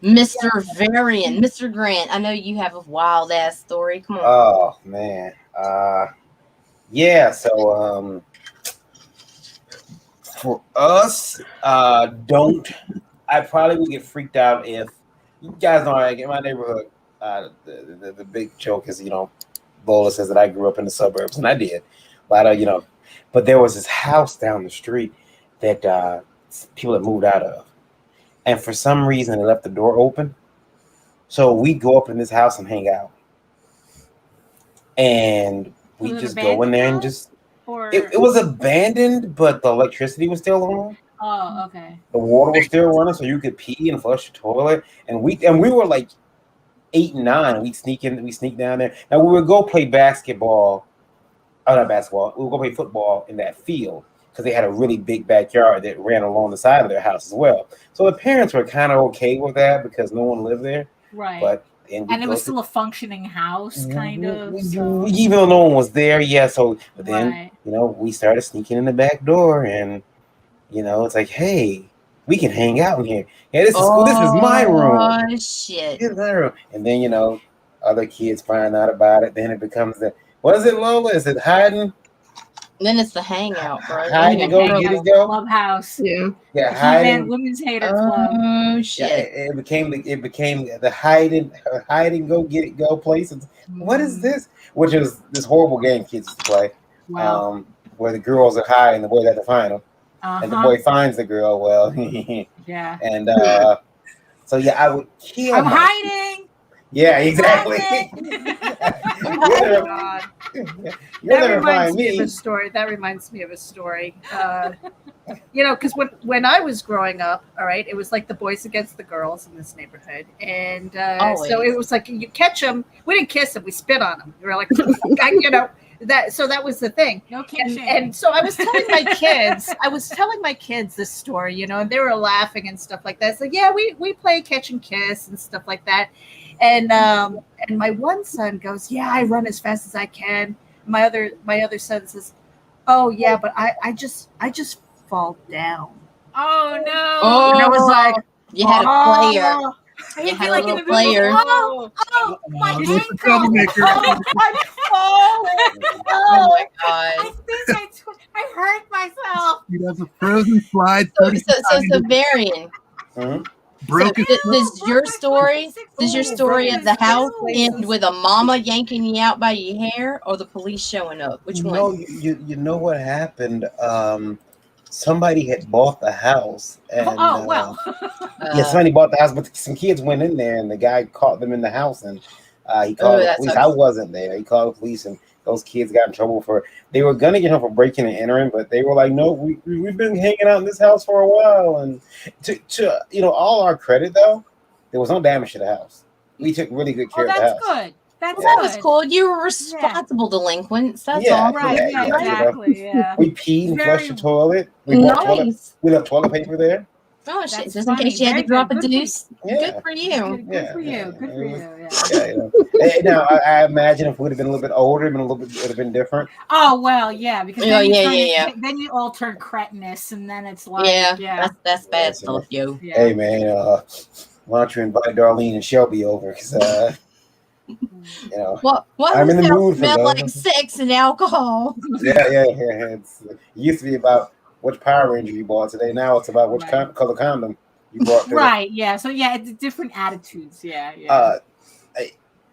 [SPEAKER 2] Mr. Varian, Mr. Grant, I know you have a wild ass story. Come on.
[SPEAKER 7] Oh man. Yeah. So for us, I probably would get freaked out if you guys know in my neighborhood. The big joke is Lola says that I grew up in the suburbs, and I did, but but there was this house down the street that people had moved out of, and for some reason they left the door open, so we go up in this house and hang out, and we just go in there and just. It was abandoned, but the electricity was still on.
[SPEAKER 1] Oh, okay.
[SPEAKER 7] The water was still running, so you could pee and flush the toilet. And we were like 8 and 9. We sneak down there. Now we would go play basketball. Oh, not basketball. We would go play football in that field because they had a really big backyard that ran along the side of their house as well. So the parents were kind of okay with that because no one lived there.
[SPEAKER 1] Right.
[SPEAKER 7] But
[SPEAKER 1] and it was still a functioning house, kind of. So.
[SPEAKER 7] Even though no one was there, yeah. So, but then
[SPEAKER 1] Right.
[SPEAKER 7] we started sneaking in the back door, and it's like, hey, we can hang out in here. Yeah, this is my room.
[SPEAKER 2] Oh shit!
[SPEAKER 7] This is my room. And then other kids find out about it. Then it becomes what is it, Lola? Is it hiding?
[SPEAKER 2] Then it's the hangout, bro.
[SPEAKER 7] Hide and go, get it go.
[SPEAKER 1] Clubhouse.
[SPEAKER 5] Yeah.
[SPEAKER 7] Yeah, hiding.
[SPEAKER 1] Women's hater club.
[SPEAKER 2] Oh shit!
[SPEAKER 7] Yeah, it became the hide and go, get it go place. What is this? Which is this horrible game kids used to play.
[SPEAKER 1] Wow.
[SPEAKER 7] Where the girls are high and the boys have to find them, and the boy finds the girl. Well,
[SPEAKER 1] yeah.
[SPEAKER 7] And so yeah, I would kill.
[SPEAKER 1] I'm hiding.
[SPEAKER 7] Yeah, exactly.
[SPEAKER 3] Oh, God. That reminds me of a story. Because when I was growing up, all right, it was like the boys against the girls in this neighborhood, and so it was like you catch them. We didn't kiss them. We spit on them. We were like, that was the thing.
[SPEAKER 1] No kink
[SPEAKER 3] And so I was telling my kids this story, you know, and they were laughing and stuff like that. It's like, yeah, we play catch and kiss and stuff like that. And my one son goes, yeah, I run as fast as I can. My other son says, oh yeah, but I just fall down.
[SPEAKER 1] Oh no!
[SPEAKER 2] Oh,
[SPEAKER 3] And I was like,
[SPEAKER 2] you had a player.
[SPEAKER 1] I
[SPEAKER 2] You
[SPEAKER 1] feel
[SPEAKER 2] had
[SPEAKER 1] like
[SPEAKER 2] a
[SPEAKER 1] in
[SPEAKER 2] little
[SPEAKER 1] the movie,
[SPEAKER 2] player.
[SPEAKER 1] oh, my
[SPEAKER 4] Who's the
[SPEAKER 1] ankle!
[SPEAKER 4] troublemaker?
[SPEAKER 3] I'm falling.
[SPEAKER 2] Oh my
[SPEAKER 1] I
[SPEAKER 2] god.
[SPEAKER 1] think I hurt myself.
[SPEAKER 4] He does a frozen slide.
[SPEAKER 2] So
[SPEAKER 4] 30
[SPEAKER 2] Varian.
[SPEAKER 7] Mhm.
[SPEAKER 4] broke
[SPEAKER 2] So
[SPEAKER 4] his
[SPEAKER 2] does your story of the house
[SPEAKER 3] places.
[SPEAKER 2] end with a mama yanking you out by your hair or the police showing up? Which
[SPEAKER 7] No,
[SPEAKER 2] one?
[SPEAKER 7] you know what happened? Somebody had bought the house, and
[SPEAKER 1] Oh well.
[SPEAKER 7] somebody bought the house, but some kids went in there, and the guy caught them in the house, and he called the
[SPEAKER 2] that
[SPEAKER 7] police.
[SPEAKER 2] sucks.
[SPEAKER 7] I wasn't there. He called the police, and those kids got in trouble for. They were gonna get him for breaking and entering, but they were like, "No, we've been hanging out in this house for a while." And to all our credit though, there was no damage to the house. We took really good care of the house.
[SPEAKER 1] That's good. That's
[SPEAKER 2] That
[SPEAKER 1] good.
[SPEAKER 2] was cool. You were responsible delinquents. That's
[SPEAKER 7] Yeah,
[SPEAKER 2] all.
[SPEAKER 1] Right.
[SPEAKER 7] Yeah,
[SPEAKER 1] Yeah.
[SPEAKER 7] you know.
[SPEAKER 1] Exactly. Yeah.
[SPEAKER 7] We peed and
[SPEAKER 1] Very
[SPEAKER 7] flushed the toilet. We left
[SPEAKER 2] Nice.
[SPEAKER 7] toilet paper there.
[SPEAKER 2] Oh shit!
[SPEAKER 1] That's
[SPEAKER 2] Just in case
[SPEAKER 1] funny.
[SPEAKER 2] you had to
[SPEAKER 1] Very
[SPEAKER 2] drop
[SPEAKER 1] good.
[SPEAKER 2] a
[SPEAKER 1] Good for you.
[SPEAKER 2] deuce.
[SPEAKER 7] Yeah.
[SPEAKER 2] Good for you.
[SPEAKER 1] Good for you.
[SPEAKER 7] Yeah,
[SPEAKER 1] Good for you. Yeah.
[SPEAKER 7] Yeah, you know. And now I imagine if we would have been a little bit older, it would have been different.
[SPEAKER 1] Oh well, yeah, because
[SPEAKER 2] Oh,
[SPEAKER 1] then
[SPEAKER 2] yeah.
[SPEAKER 1] then you all turn cretinous, and then it's like,
[SPEAKER 2] Yeah, that's bad
[SPEAKER 7] Yeah,
[SPEAKER 2] stuff, yo.
[SPEAKER 1] yeah.
[SPEAKER 7] Hey man, why don't you invite Darlene and Shelby over? Because
[SPEAKER 2] What
[SPEAKER 7] I'm in the mood for
[SPEAKER 2] smell
[SPEAKER 7] love.
[SPEAKER 2] like sex and alcohol?
[SPEAKER 7] yeah. It used to be about which Power Ranger you bought today. Now it's about which
[SPEAKER 1] Right.
[SPEAKER 7] color condom you bought today.
[SPEAKER 1] Right. Yeah. So yeah, it's different attitudes. Yeah. Yeah.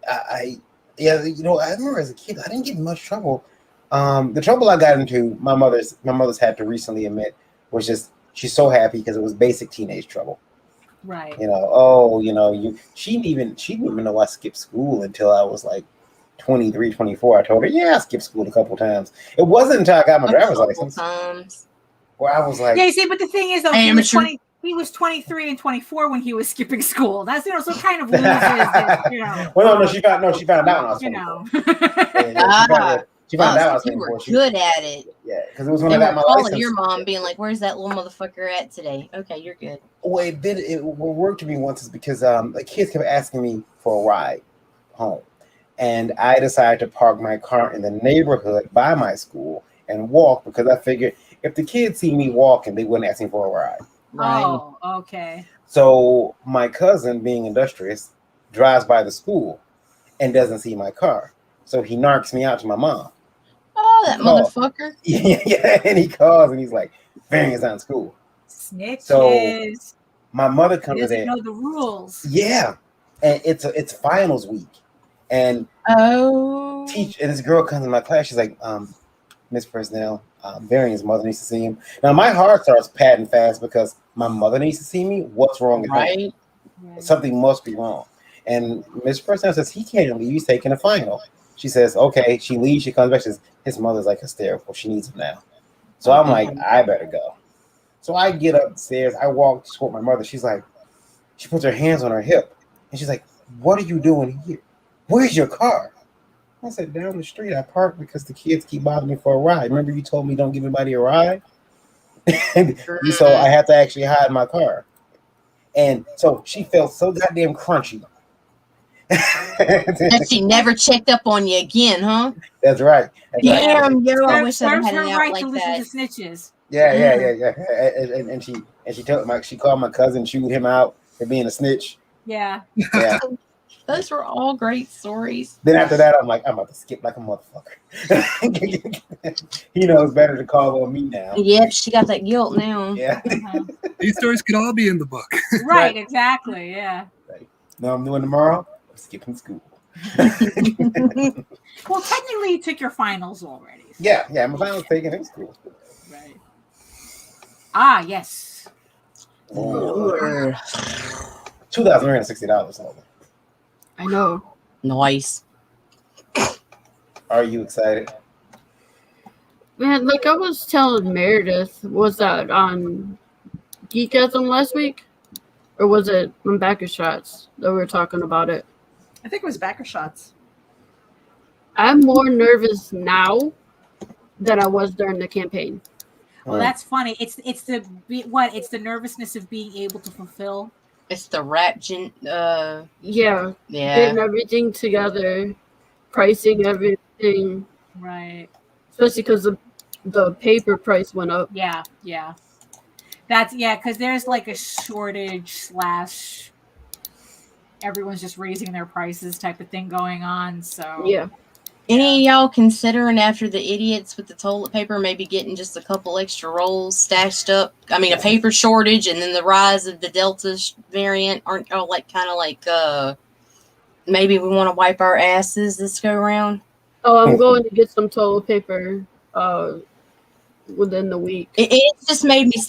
[SPEAKER 7] I remember as a kid, I didn't get in much trouble. The trouble I got into, my mother's had to recently admit, was just she's so happy because it was basic teenage trouble.
[SPEAKER 1] Right.
[SPEAKER 7] She didn't even know I skipped school until I was like 23, 24. I told her, yeah, I skipped school a couple times. It wasn't until I got my driver's license where I was like,
[SPEAKER 1] Yeah. You see, but the thing is, though,
[SPEAKER 2] Amateur.
[SPEAKER 1] he was 23 and 24 when he was skipping school. That's so kind of loses it,
[SPEAKER 7] Well, no, she found out when I was 24. She found out I was
[SPEAKER 2] You were
[SPEAKER 7] 24.
[SPEAKER 2] good at it.
[SPEAKER 7] Yeah, because it was when
[SPEAKER 2] They
[SPEAKER 7] I got
[SPEAKER 2] were
[SPEAKER 7] my
[SPEAKER 2] calling
[SPEAKER 7] license.
[SPEAKER 2] your mom, being like, "Where's that little motherfucker at today?" Okay, you're good.
[SPEAKER 7] Well, what worked for me once is because the kids kept asking me for a ride home, and I decided to park my car in the neighborhood by my school and walk because I figured if the kids see me walking, they wouldn't ask me for a ride.
[SPEAKER 2] Right.
[SPEAKER 1] Oh, okay.
[SPEAKER 7] So my cousin, being industrious, drives by the school and doesn't see my car, so he narks me out to my mom.
[SPEAKER 2] Oh, that motherfucker.
[SPEAKER 7] Yeah, and he calls and he's like, "Varian's not in school."
[SPEAKER 1] Snitches.
[SPEAKER 7] So my mother
[SPEAKER 1] He
[SPEAKER 7] comes
[SPEAKER 1] doesn't
[SPEAKER 7] in.
[SPEAKER 1] know the rules.
[SPEAKER 7] Yeah, and it's finals week, and
[SPEAKER 2] Oh.
[SPEAKER 7] and this girl comes in my class. She's like, "Miss Personnel, Varian's mother needs to see him." Now my heart starts patting fast because my mother needs to see me. What's wrong with him?
[SPEAKER 2] Right.
[SPEAKER 7] Something must be wrong. And Miss Personnel says he can't leave. He's taking a final. She says, "Okay." She leaves. She comes back. She says his mother's like hysterical. She needs him now. So I'm like, I better go. So I get upstairs. I walk toward my mother. She's like, she puts her hands on her hip, and she's like, "What are you doing here? Where's your car?" I said, "Down the street. I parked because the kids keep bothering me for a ride. Remember you told me don't give anybody a ride?" So I had to actually hide my car. And so she felt so goddamn crunchy.
[SPEAKER 2] And she never checked up on you again, huh?
[SPEAKER 7] That's right.
[SPEAKER 2] Damn, yo, I wish I
[SPEAKER 1] Serves
[SPEAKER 2] had
[SPEAKER 1] her
[SPEAKER 2] it out
[SPEAKER 1] right
[SPEAKER 2] like
[SPEAKER 1] to listen
[SPEAKER 2] that.
[SPEAKER 1] to snitches.
[SPEAKER 7] Yeah. And she told she called my cousin, chewed him out for being a snitch.
[SPEAKER 1] Yeah.
[SPEAKER 7] Yeah.
[SPEAKER 2] Those were all great stories.
[SPEAKER 7] Then after that, I'm like, I'm about to skip like a motherfucker. He knows better to call on me now.
[SPEAKER 2] Yep, she got that guilt now.
[SPEAKER 7] Yeah.
[SPEAKER 4] These stories could all be in the book.
[SPEAKER 1] Right, exactly. Yeah.
[SPEAKER 7] No, I'm doing tomorrow. I'm skipping school.
[SPEAKER 1] Well, technically, you took your finals already. So.
[SPEAKER 7] Yeah, my final was taken in school.
[SPEAKER 1] Right. Ah, yes.
[SPEAKER 7] $2,360. Lola.
[SPEAKER 5] I know.
[SPEAKER 2] Nice.
[SPEAKER 7] Are you excited?
[SPEAKER 5] Man, like I was telling Meredith, was that on Geekgasm last week? Or was it on Backer Shots that we were talking about it?
[SPEAKER 3] I think it was Backer Shots.
[SPEAKER 5] I'm more nervous now than I was during the campaign.
[SPEAKER 1] Well, that's funny. It's the nervousness of being able to fulfill.
[SPEAKER 2] It's the
[SPEAKER 5] yeah, getting everything together, pricing everything.
[SPEAKER 1] Right.
[SPEAKER 5] Especially because the paper price went up.
[SPEAKER 1] Yeah. That's because there's like a shortage / everyone's just raising their prices type of thing going on. So
[SPEAKER 5] yeah.
[SPEAKER 2] Any of y'all considering after the idiots with the toilet paper maybe getting just a couple extra rolls stashed up? I mean, a paper shortage and then the rise of the Delta variant aren't like kind of like maybe we want to wipe our asses this go around?
[SPEAKER 5] Oh, I'm going to get some toilet paper within the week.
[SPEAKER 2] It just made me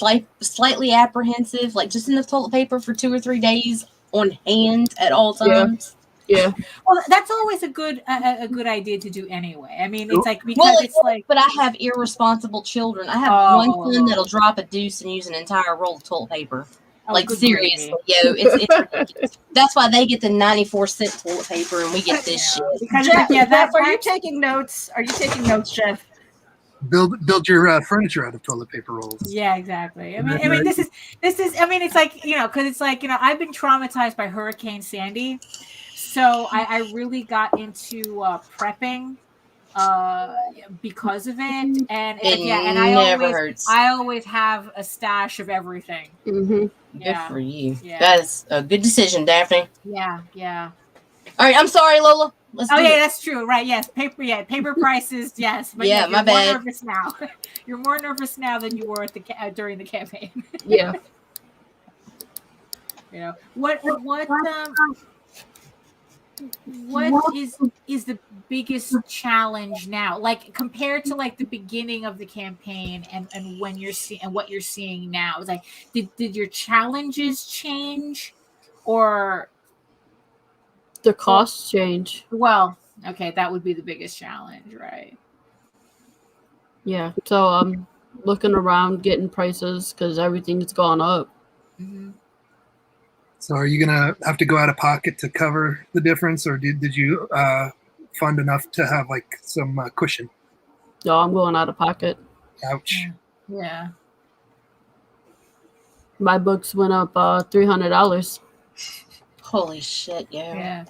[SPEAKER 2] slightly apprehensive, like just enough toilet paper for 2 or 3 days on hand at all times.
[SPEAKER 5] Yeah.
[SPEAKER 1] Well, that's always a good idea to do anyway. I mean, it's like because it's like.
[SPEAKER 2] But I have irresponsible children. I have one son that'll drop a deuce and use an entire roll of toilet paper. Like seriously, it's ridiculous. That's why they get the 94-cent toilet paper and we get this shit.
[SPEAKER 3] Because Jeff, are you taking notes? Are you taking notes, Jeff?
[SPEAKER 4] Build your furniture out of toilet paper rolls.
[SPEAKER 1] Yeah, exactly. I mean, this is. I mean, it's like because it's like I've been traumatized by Hurricane Sandy, so I really got into prepping because of it, and I always have a stash of everything.
[SPEAKER 5] Mm-hmm.
[SPEAKER 2] Good for you. Yeah. That is a good decision, Daphne.
[SPEAKER 1] Yeah.
[SPEAKER 2] All right, I'm sorry, Lola.
[SPEAKER 1] That's true. Right? Yes, paper prices. Yes, but
[SPEAKER 2] yeah, my bad.
[SPEAKER 1] More nervous now. You're more nervous now than you were during the campaign.
[SPEAKER 5] Yeah.
[SPEAKER 1] What is the biggest challenge now, like compared to like the beginning of the campaign and when you're seeing and what you're seeing now? It's like did your challenges change or
[SPEAKER 5] the costs change?
[SPEAKER 1] Well, okay, that would be the biggest challenge, right?
[SPEAKER 5] Yeah, so I'm looking around getting prices because everything's gone up.
[SPEAKER 1] Mm-hmm.
[SPEAKER 4] So are you going to have to go out of pocket to cover the difference, or did you fund enough to have like some cushion?
[SPEAKER 5] No, I'm going out of pocket.
[SPEAKER 4] Ouch.
[SPEAKER 1] Yeah.
[SPEAKER 5] My books went up $300.
[SPEAKER 2] Holy shit, yeah.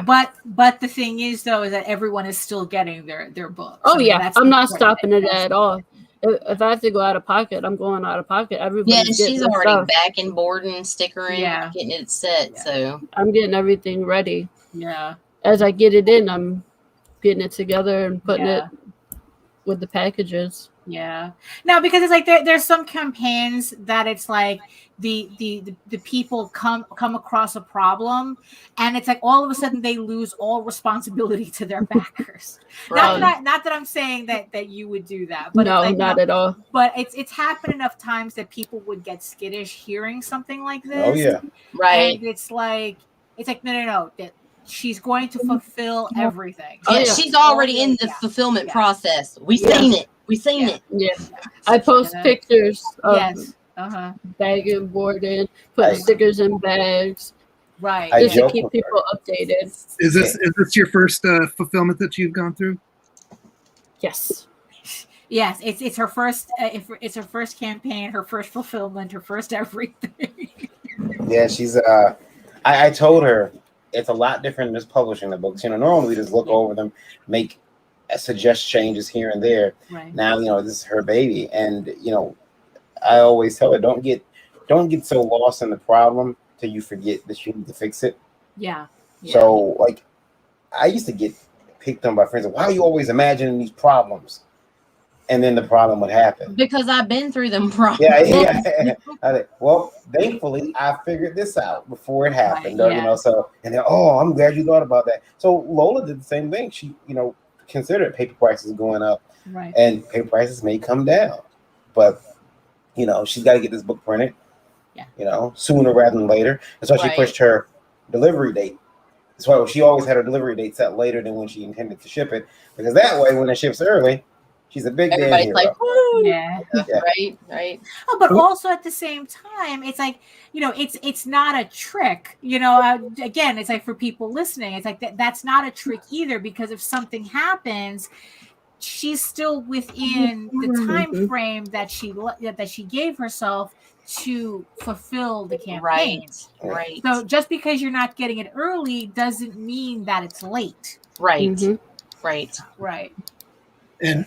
[SPEAKER 1] But the thing is, though, is that everyone is still getting their books.
[SPEAKER 5] Oh, I'm not stopping it at all. If I have to go out of pocket, I'm going out of pocket. Everybody's
[SPEAKER 2] and she's already back and boarding, stickering, getting it set.
[SPEAKER 5] Yeah.
[SPEAKER 2] So
[SPEAKER 5] I'm getting everything ready.
[SPEAKER 1] Yeah.
[SPEAKER 5] As I get it in, I'm getting it together and putting it with the packages.
[SPEAKER 1] Yeah. No, because it's like there's some campaigns that it's like the people come across a problem and it's like all of a sudden they lose all responsibility to their backers. Not that I'm saying that you would do that, but
[SPEAKER 5] no, not at all.
[SPEAKER 1] But it's happened enough times that people would get skittish hearing something like this.
[SPEAKER 7] Oh yeah.
[SPEAKER 2] Right.
[SPEAKER 1] And it's like no. That she's going to fulfill everything.
[SPEAKER 2] She's already in the fulfillment process. We've seen it. We've seen it.
[SPEAKER 5] Yeah. I post pictures of bagging, boarding, putting stickers in bags.
[SPEAKER 1] Right.
[SPEAKER 5] Just to keep people updated.
[SPEAKER 4] Is this your first fulfillment that you've gone through?
[SPEAKER 5] Yes.
[SPEAKER 1] Yes, it's her first. It's her first campaign, her first fulfillment, her first everything.
[SPEAKER 7] Yeah, she's. I told her it's a lot different than just publishing the books. Normally we just look over them, suggest changes here and there.
[SPEAKER 1] Right.
[SPEAKER 7] Now, this is her baby, and I always tell her don't get so lost in the problem till you forget that you need to fix it.
[SPEAKER 1] Yeah.
[SPEAKER 7] So like, I used to get picked on by friends. Why are you always imagining these problems? And then the problem would happen.
[SPEAKER 2] Because I've been through them problems.
[SPEAKER 7] Yeah. Well, thankfully, I figured this out before it happened.
[SPEAKER 1] Right,
[SPEAKER 7] So, and then, I'm glad you thought about that. So Lola did the same thing. She, considered paper prices going up.
[SPEAKER 1] Right.
[SPEAKER 7] And paper prices may come down. But, she's got to get this book printed.
[SPEAKER 1] Yeah.
[SPEAKER 7] Sooner rather than later. That's why she pushed her delivery date. That's why she always had her delivery date set later than when she intended to ship it. Because that way, when it ships early, she's a big damn hero.
[SPEAKER 2] Like, woo!
[SPEAKER 1] Yeah.
[SPEAKER 2] Right.
[SPEAKER 1] Oh, but also at the same time, it's like, it's not a trick. Again, it's like for people listening, it's like that's not a trick either, because if something happens, she's still within the time frame that she gave herself to fulfill the campaign.
[SPEAKER 2] Right.
[SPEAKER 1] So just because you're not getting it early doesn't mean that it's late.
[SPEAKER 2] Right.
[SPEAKER 1] Right.
[SPEAKER 4] And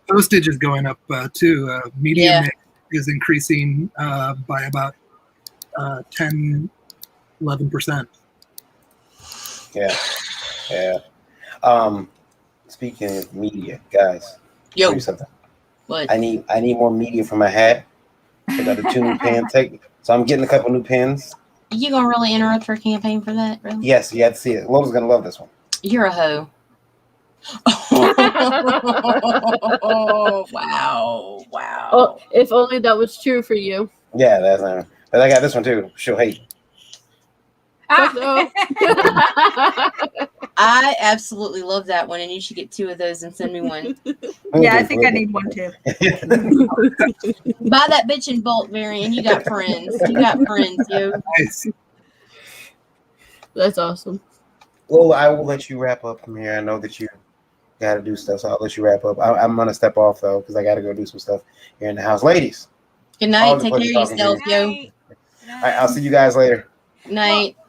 [SPEAKER 4] postage is going up too. Media mix is increasing by about 10-11%.
[SPEAKER 7] Yeah. Speaking of media, guys,
[SPEAKER 2] yo,
[SPEAKER 7] tell you something.
[SPEAKER 2] What?
[SPEAKER 7] I need more media for my hat. I got the 2 new pens. So I'm getting a couple new pens.
[SPEAKER 2] You gonna really interrupt her campaign for that? Really?
[SPEAKER 7] Yes, you have to see it. Lola's gonna love this one.
[SPEAKER 2] You're a hoe. Oh, wow.
[SPEAKER 5] Oh, if only that was true for you.
[SPEAKER 7] Yeah, that's but I got this one too. She'll hate.
[SPEAKER 5] No.
[SPEAKER 2] I absolutely love that one, and you should get 2 of those and send me one.
[SPEAKER 3] Yeah, I think I need one too.
[SPEAKER 2] Buy that bitch and bolt variant. You got friends. Yo.
[SPEAKER 4] Nice.
[SPEAKER 5] That's awesome.
[SPEAKER 7] Lola, I will let you wrap up from here. I know that you got to do stuff, so I'll let you wrap up. I'm gonna step off though because I got to go do some stuff here in the house. Ladies,
[SPEAKER 2] good night. Take care of yourself, yo.
[SPEAKER 1] Night.
[SPEAKER 7] All right, I'll see you guys later.
[SPEAKER 2] Night.
[SPEAKER 1] Well,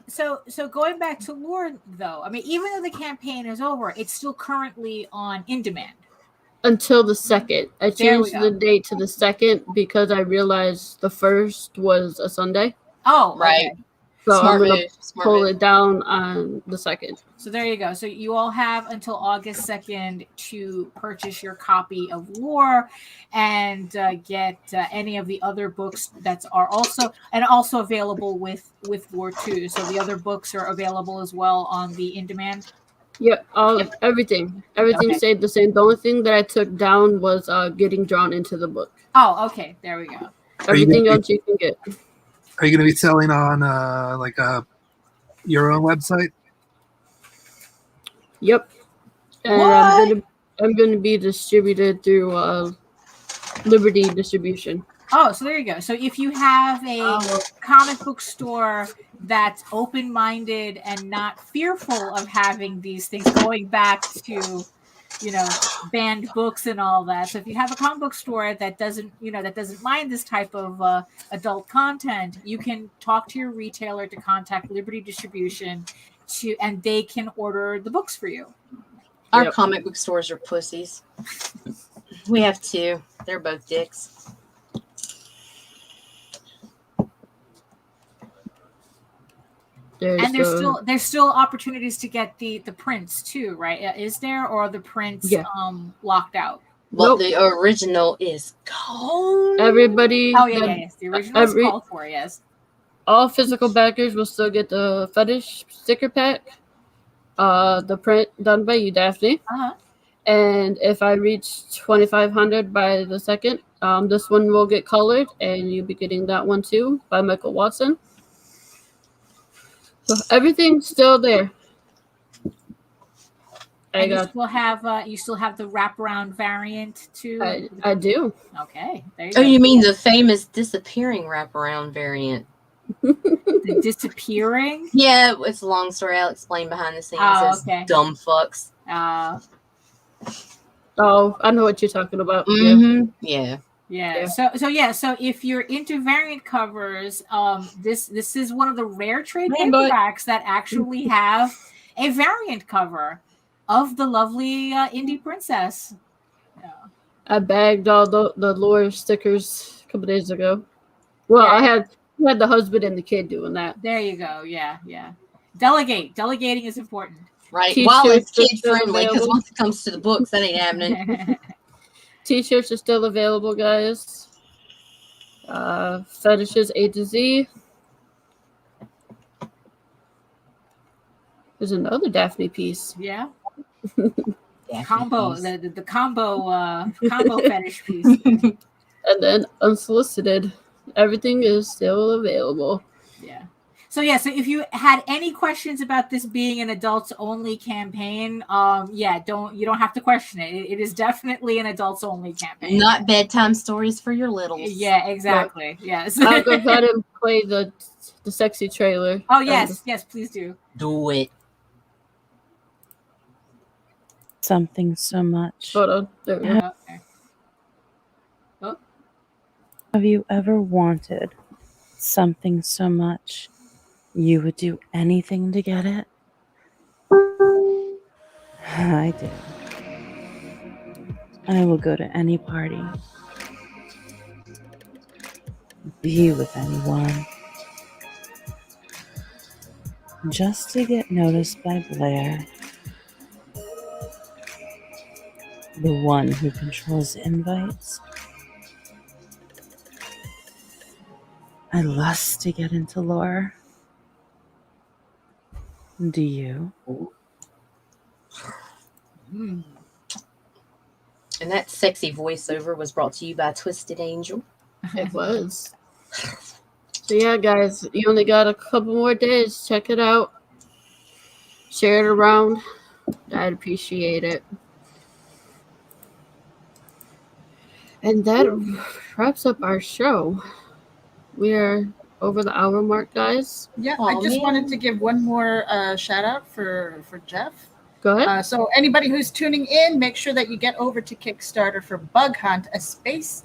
[SPEAKER 1] so going back to lore though, I mean, even though the campaign is over, it's still currently on in demand
[SPEAKER 5] until the 2nd. I changed the date to the 2nd because I realized the 1st was a Sunday.
[SPEAKER 1] Oh,
[SPEAKER 2] right.
[SPEAKER 1] Okay.
[SPEAKER 5] So I'm going to pull it down on the 2nd.
[SPEAKER 1] So there you go. So you all have until August 2nd to purchase your copy of Lore and get any of the other books that are also available with Lore too. So the other books are available as well on the in-demand.
[SPEAKER 5] Yep, everything stayed the same. The only thing that I took down was getting drawn into the book.
[SPEAKER 1] Oh, okay. There we go.
[SPEAKER 5] Everything else you can get.
[SPEAKER 4] Are you going to be selling on your own website?
[SPEAKER 5] Yep. And I'm going to be distributed through Liberty Distribution.
[SPEAKER 1] Oh, so there you go. So if you have a comic book store that's open-minded and not fearful of having these things going back to, banned books and all that. So if you have a comic book store that doesn't mind this type of adult content, you can talk to your retailer to contact Liberty Distribution and they can order the books for you.
[SPEAKER 2] Our comic book stores are pussies. We have 2. They're both dicks.
[SPEAKER 1] There's still opportunities to get the prints too, right? Is there, or are the prints locked out?
[SPEAKER 2] Well, the original is gone.
[SPEAKER 5] Everybody.
[SPEAKER 1] Oh yes. The original is called for. Yes.
[SPEAKER 5] All physical backers will still get the fetish sticker pack. The print done by you, Daphne. And if I reach 2,500 by the 2nd, this one will get colored, and you'll be getting that one too by Michael Watson. So everything's still there.
[SPEAKER 1] You still have the wraparound variant too.
[SPEAKER 5] I do.
[SPEAKER 1] Okay. There you
[SPEAKER 2] go. You mean
[SPEAKER 1] the
[SPEAKER 2] famous disappearing wraparound variant?
[SPEAKER 1] The disappearing?
[SPEAKER 2] Yeah, it's a long story. I'll explain behind the scenes.
[SPEAKER 1] Okay.
[SPEAKER 2] Dumb fucks.
[SPEAKER 5] Oh, I know what you're talking about.
[SPEAKER 2] Mm-hmm. Yeah.
[SPEAKER 1] So if you're into variant covers, this is one of the rare trade paperbacks that actually have a variant cover of the lovely indie princess.
[SPEAKER 5] I bagged all the lore stickers a couple days ago. Well, I had the husband and the kid doing that.
[SPEAKER 1] There you go. Yeah. Delegating is important.
[SPEAKER 2] Right. While it's kid friendly, because once it comes to the books, that ain't happening.
[SPEAKER 5] T-shirts are still available, guys. Fetishes A to Z. There's another Daphne piece.
[SPEAKER 1] Yeah.
[SPEAKER 2] Daphne
[SPEAKER 1] combo
[SPEAKER 2] piece.
[SPEAKER 1] The combo fetish piece.
[SPEAKER 5] And then unsolicited. Everything is still available.
[SPEAKER 1] Yeah. So yeah, so if you had any questions about this being an adults only campaign, you don't have to question it. It is definitely an adults only campaign.
[SPEAKER 2] Not bedtime stories for your littles.
[SPEAKER 1] Yeah, exactly. Yes.
[SPEAKER 5] I'll go ahead and play the sexy trailer.
[SPEAKER 1] Oh yes, yes, please do.
[SPEAKER 2] Do it.
[SPEAKER 8] Something so much.
[SPEAKER 5] Hold on. There we go.
[SPEAKER 1] Okay. Oh.
[SPEAKER 8] Have you ever wanted something so much you would do anything to get it? I do. I will go to any party, be with anyone, just to get noticed by Blair, the one who controls invites. I lust to get into lore. Do you?
[SPEAKER 2] And that sexy voiceover was brought to you by Twisted Angel.
[SPEAKER 5] It was. So yeah, guys, you only got a couple more days. Check it out. Share it around. I'd appreciate it. And that wraps up our show. We are over the hour mark, guys.
[SPEAKER 3] Yeah,
[SPEAKER 2] Aw,
[SPEAKER 3] I just
[SPEAKER 2] man.
[SPEAKER 3] wanted to give one more shout out for Jeff.
[SPEAKER 5] Go ahead.
[SPEAKER 3] So anybody who's tuning in, make sure that you get over to Kickstarter for Bug Hunt, a space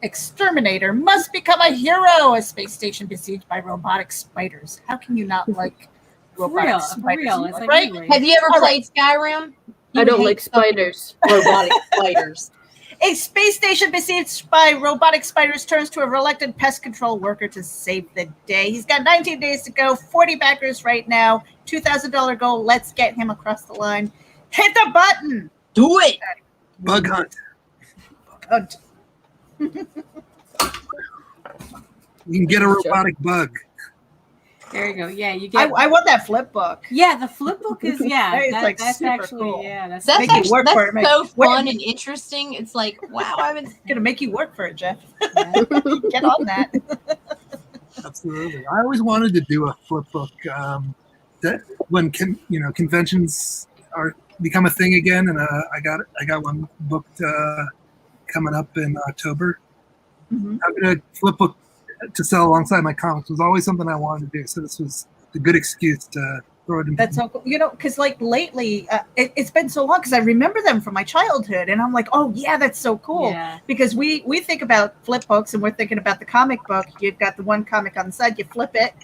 [SPEAKER 3] exterminator must become a hero. A space station besieged by robotic spiders. How can you not like robotic spiders?
[SPEAKER 1] It's like
[SPEAKER 3] right?
[SPEAKER 1] really-
[SPEAKER 2] Have you ever
[SPEAKER 3] All right.
[SPEAKER 2] played Skyrim?
[SPEAKER 5] I
[SPEAKER 2] You
[SPEAKER 5] don't
[SPEAKER 2] hate
[SPEAKER 5] like spiders.
[SPEAKER 2] robotic spiders.
[SPEAKER 3] A space station besieged by robotic spiders turns to a reluctant pest control worker to save the day. He's got 19 days to go, 40 backers right now, $2,000 goal. Let's get him across the line. Hit the button.
[SPEAKER 2] Do it.
[SPEAKER 4] Bug hunt.
[SPEAKER 3] Hunt.
[SPEAKER 4] You can get a robotic bug.
[SPEAKER 1] There you go. Yeah, you get.
[SPEAKER 3] I want that flip book.
[SPEAKER 1] Yeah, the flip book is
[SPEAKER 3] That is, like,
[SPEAKER 1] that's
[SPEAKER 3] super
[SPEAKER 1] actually
[SPEAKER 3] cool.
[SPEAKER 1] that's
[SPEAKER 2] That's,
[SPEAKER 3] Make you
[SPEAKER 2] actually,
[SPEAKER 3] work
[SPEAKER 2] that's
[SPEAKER 3] for it, mate.
[SPEAKER 2] so
[SPEAKER 3] What-
[SPEAKER 2] fun and interesting. It's like, wow, I haven't.
[SPEAKER 3] Gonna make you work for it, Jeff.
[SPEAKER 1] yeah.
[SPEAKER 3] Get on that.
[SPEAKER 4] Absolutely. I always wanted to do a flip book. That when conventions are become a thing again, and I got one booked coming up in October.
[SPEAKER 3] Mhm.
[SPEAKER 4] Having a flip book to sell alongside my comics was always something I wanted to do. So this was a good excuse to throw it in.
[SPEAKER 3] That's so cool. Because like lately, it's been so long because I remember them from my childhood, and I'm like, oh yeah, that's so cool.
[SPEAKER 1] Yeah.
[SPEAKER 3] Because we think about flip books, and we're thinking about the comic book. You've got the one comic on the side, you flip it,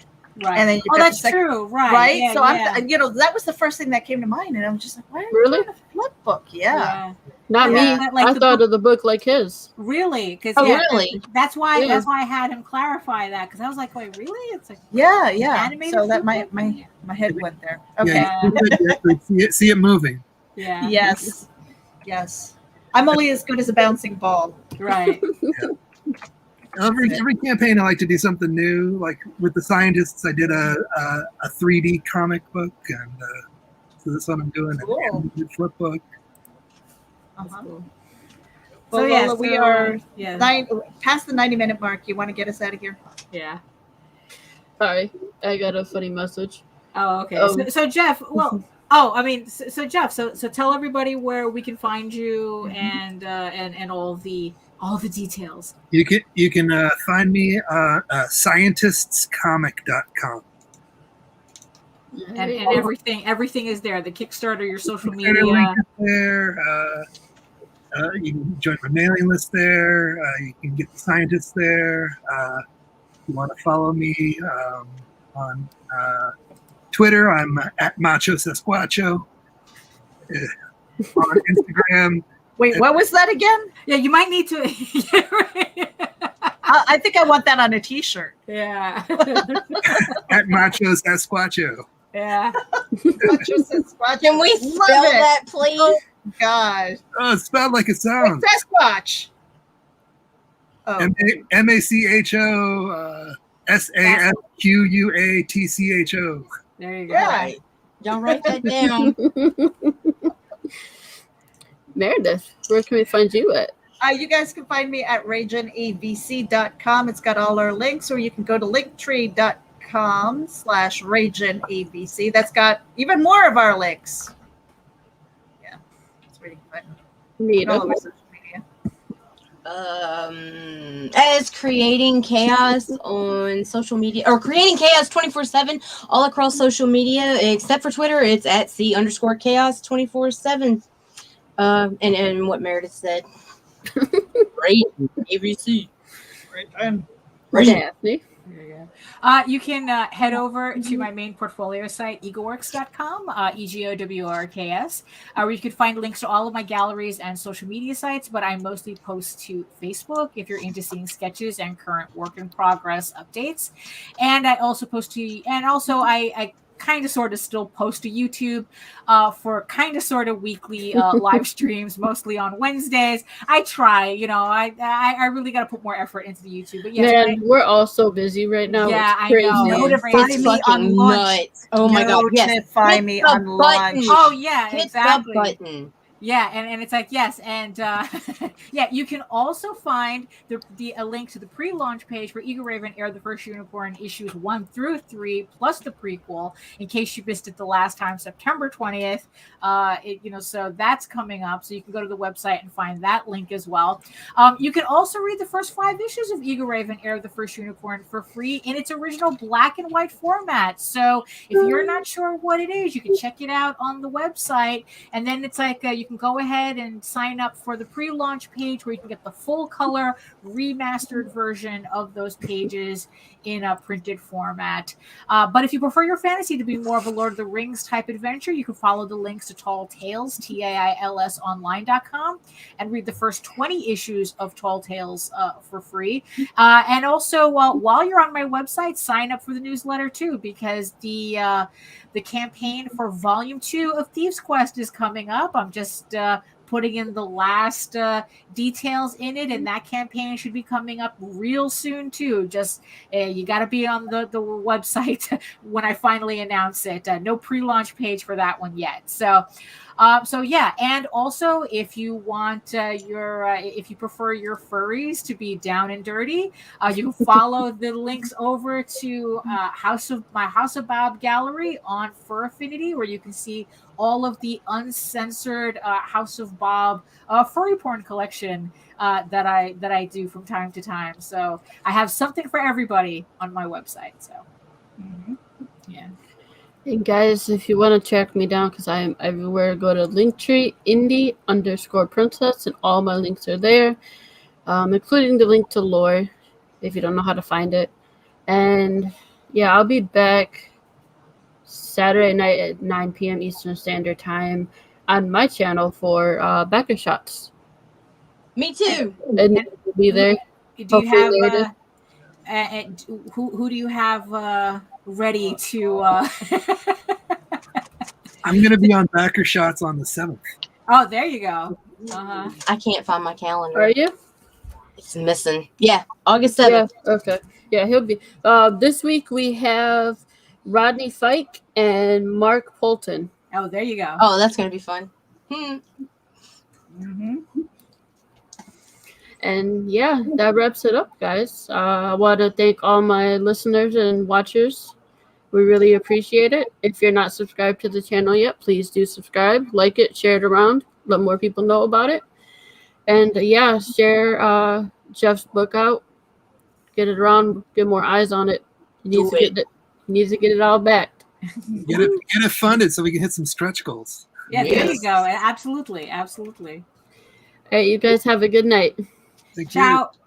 [SPEAKER 1] Right.
[SPEAKER 3] and then you've
[SPEAKER 1] Oh,
[SPEAKER 3] got
[SPEAKER 1] that's
[SPEAKER 3] the second,
[SPEAKER 1] true. Right.
[SPEAKER 3] right?
[SPEAKER 1] Yeah,
[SPEAKER 3] So
[SPEAKER 1] yeah.
[SPEAKER 3] I'm, that was the first thing that came to mind, and I'm just like, why are you
[SPEAKER 5] Really?
[SPEAKER 3] doing a flip book? Yeah.
[SPEAKER 5] Not
[SPEAKER 3] Yeah.
[SPEAKER 5] me.
[SPEAKER 1] Like
[SPEAKER 5] I
[SPEAKER 1] the
[SPEAKER 5] thought
[SPEAKER 1] book-
[SPEAKER 5] of the book like his.
[SPEAKER 1] Really? Because
[SPEAKER 2] Oh, really?
[SPEAKER 1] That's why.
[SPEAKER 5] Yeah.
[SPEAKER 1] That's why I had him clarify that because I was like, wait, really? It's like
[SPEAKER 3] Yeah.
[SPEAKER 1] animated
[SPEAKER 3] So that
[SPEAKER 1] flip
[SPEAKER 3] my
[SPEAKER 1] book?
[SPEAKER 3] my head went there. Okay.
[SPEAKER 4] Yeah, you actually see it moving.
[SPEAKER 1] Yeah.
[SPEAKER 3] Yes. I'm only as good as a bouncing ball.
[SPEAKER 1] Right.
[SPEAKER 4] Every campaign, I like to do something new. Like with the scientists, I did a 3D comic book, and so this one I'm doing
[SPEAKER 3] Cool.
[SPEAKER 4] an animated flip book.
[SPEAKER 3] Uh-huh.
[SPEAKER 1] So
[SPEAKER 3] Well,
[SPEAKER 1] yeah,
[SPEAKER 3] Lola, we
[SPEAKER 1] so,
[SPEAKER 3] are
[SPEAKER 1] yeah.
[SPEAKER 3] past the 90-minute mark. You want to get us out of here?
[SPEAKER 1] Yeah.
[SPEAKER 5] Sorry, I got a funny message.
[SPEAKER 1] Oh, okay.
[SPEAKER 5] Um,
[SPEAKER 1] So Jeff, well, so Jeff, so tell everybody where we can find you and all the details.
[SPEAKER 4] You can find me scientistscomic.com.
[SPEAKER 1] And everything is there. The Kickstarter, your social
[SPEAKER 4] Twitter
[SPEAKER 1] media.
[SPEAKER 4] link is there. You can join my mailing list there. You can get the scientists there. If you want to follow me on Twitter, I'm at Macho Sasquatcho. On Instagram,
[SPEAKER 3] Wait, what was that again?
[SPEAKER 1] Yeah, you might need to.
[SPEAKER 3] I think I want that on a T-shirt.
[SPEAKER 1] Yeah.
[SPEAKER 4] at Macho Sasquatcho.
[SPEAKER 1] Yeah.
[SPEAKER 2] Can we spell that, please?
[SPEAKER 3] Oh, gosh.
[SPEAKER 4] Oh, it's spelled like it sounds.
[SPEAKER 3] Sasquatch. Oh.
[SPEAKER 4] MACHO SASQUATCHO.
[SPEAKER 1] There you go.
[SPEAKER 3] Yeah.
[SPEAKER 2] Y'all write that down.
[SPEAKER 5] Meredith, where can we find you at?
[SPEAKER 3] You guys can find me at RagenAVC.com. It's got all our links, or you can go to linktree.com facebook.com/RagenAVC. That's got even more of our links. Yeah, that's where you can find
[SPEAKER 5] Neat.
[SPEAKER 3] all over social media.
[SPEAKER 2] As creating chaos on social media, or creating chaos 24/7 all across social media, except for Twitter. It's at C_chaos 24/7. And what Meredith said. Right, ABC.
[SPEAKER 5] Daphne.
[SPEAKER 1] You can head over to my main portfolio site, egoworks.com, EGOWRKS, where you can find links to all of my galleries and social media sites, but I mostly post to Facebook if you're into seeing sketches and current work in progress updates. And I also post to, and also I kind of sort of still post to YouTube for kind of sort of weekly live streams, mostly on Wednesdays. I try, I really got to put more effort into the YouTube. But yes,
[SPEAKER 5] Man, we're all so busy right now.
[SPEAKER 1] Yeah,
[SPEAKER 5] It's
[SPEAKER 1] I
[SPEAKER 5] crazy.
[SPEAKER 1] know.
[SPEAKER 3] Notify
[SPEAKER 2] It's
[SPEAKER 3] me on
[SPEAKER 2] fucking
[SPEAKER 3] lunch.
[SPEAKER 2] nuts. Oh my god, yes.
[SPEAKER 3] Notify me on lunch.
[SPEAKER 1] Oh yeah,
[SPEAKER 2] Hit
[SPEAKER 1] exactly.
[SPEAKER 2] the button.
[SPEAKER 1] Yeah, and it's like, yes, and yeah, you can also find a link to the pre-launch page for Eagle Raven Air the First Unicorn issues 1 through 3 plus the prequel, in case you missed it the last time, September 20th. So that's coming up, so you can go to the website and find that link as well. You can also read the first 5 issues of Eagle Raven Air the First Unicorn for free in its original black and white format. So if you're not sure what it is, you can check it out on the website, and then it's like you can go ahead and sign up for the pre-launch page where you can get the full color remastered version of those pages in a printed format. But if you prefer your fantasy to be more of a Lord of the Rings type adventure, you can follow the links to Tall Tales, TAILSonline.com, and read the first 20 issues of Tall Tales for free. And also, while you're on my website, sign up for the newsletter too, because the campaign for Volume 2 of Thieves Quest is coming up. I'm just putting in the last details in it, and that campaign should be coming up real soon too. Just you got to be on the website when I finally announce it. No pre-launch page for that one yet. So yeah, and also if you want if you prefer your furries to be down and dirty, you can follow the links over to House of Bob gallery on Fur Affinity, where you can see all of the uncensored House of Bob furry porn collection that I do from time to time. So I have something for everybody on my website. So yeah.
[SPEAKER 5] And guys, if you want to track me down, because I am everywhere, go to Linktree indie_princess, and all my links are there, including the link to lore, if you don't know how to find it. And yeah, I'll be back Saturday night at 9 p.m. Eastern Standard Time on my channel for Backer Shots.
[SPEAKER 2] Me too.
[SPEAKER 5] And we'll be there.
[SPEAKER 1] Do you have who do you have ready to?
[SPEAKER 4] I'm going to be on Backer Shots on the 7th.
[SPEAKER 1] Oh, there you go.
[SPEAKER 2] I can't find my calendar.
[SPEAKER 5] Are you?
[SPEAKER 2] It's missing. Yeah, August 7th.
[SPEAKER 5] Yeah, okay. Yeah, he'll be. This week we have Rodney Fike and Mark Polton.
[SPEAKER 1] Oh, there you go.
[SPEAKER 2] Oh, that's going to be fun.
[SPEAKER 5] And yeah, that wraps it up, guys. I want to thank all my listeners and watchers. We really appreciate it. If you're not subscribed to the channel yet, please do subscribe, like it, share it around, let more people know about it. And yeah, share Jeff's book out, get it around, get more eyes on it. He needs to get it all back.
[SPEAKER 4] Get it funded so we can hit some stretch goals.
[SPEAKER 1] Yeah, there you go. Absolutely.
[SPEAKER 5] All right, you guys have a good night.
[SPEAKER 4] Thank
[SPEAKER 1] Ciao.
[SPEAKER 4] you.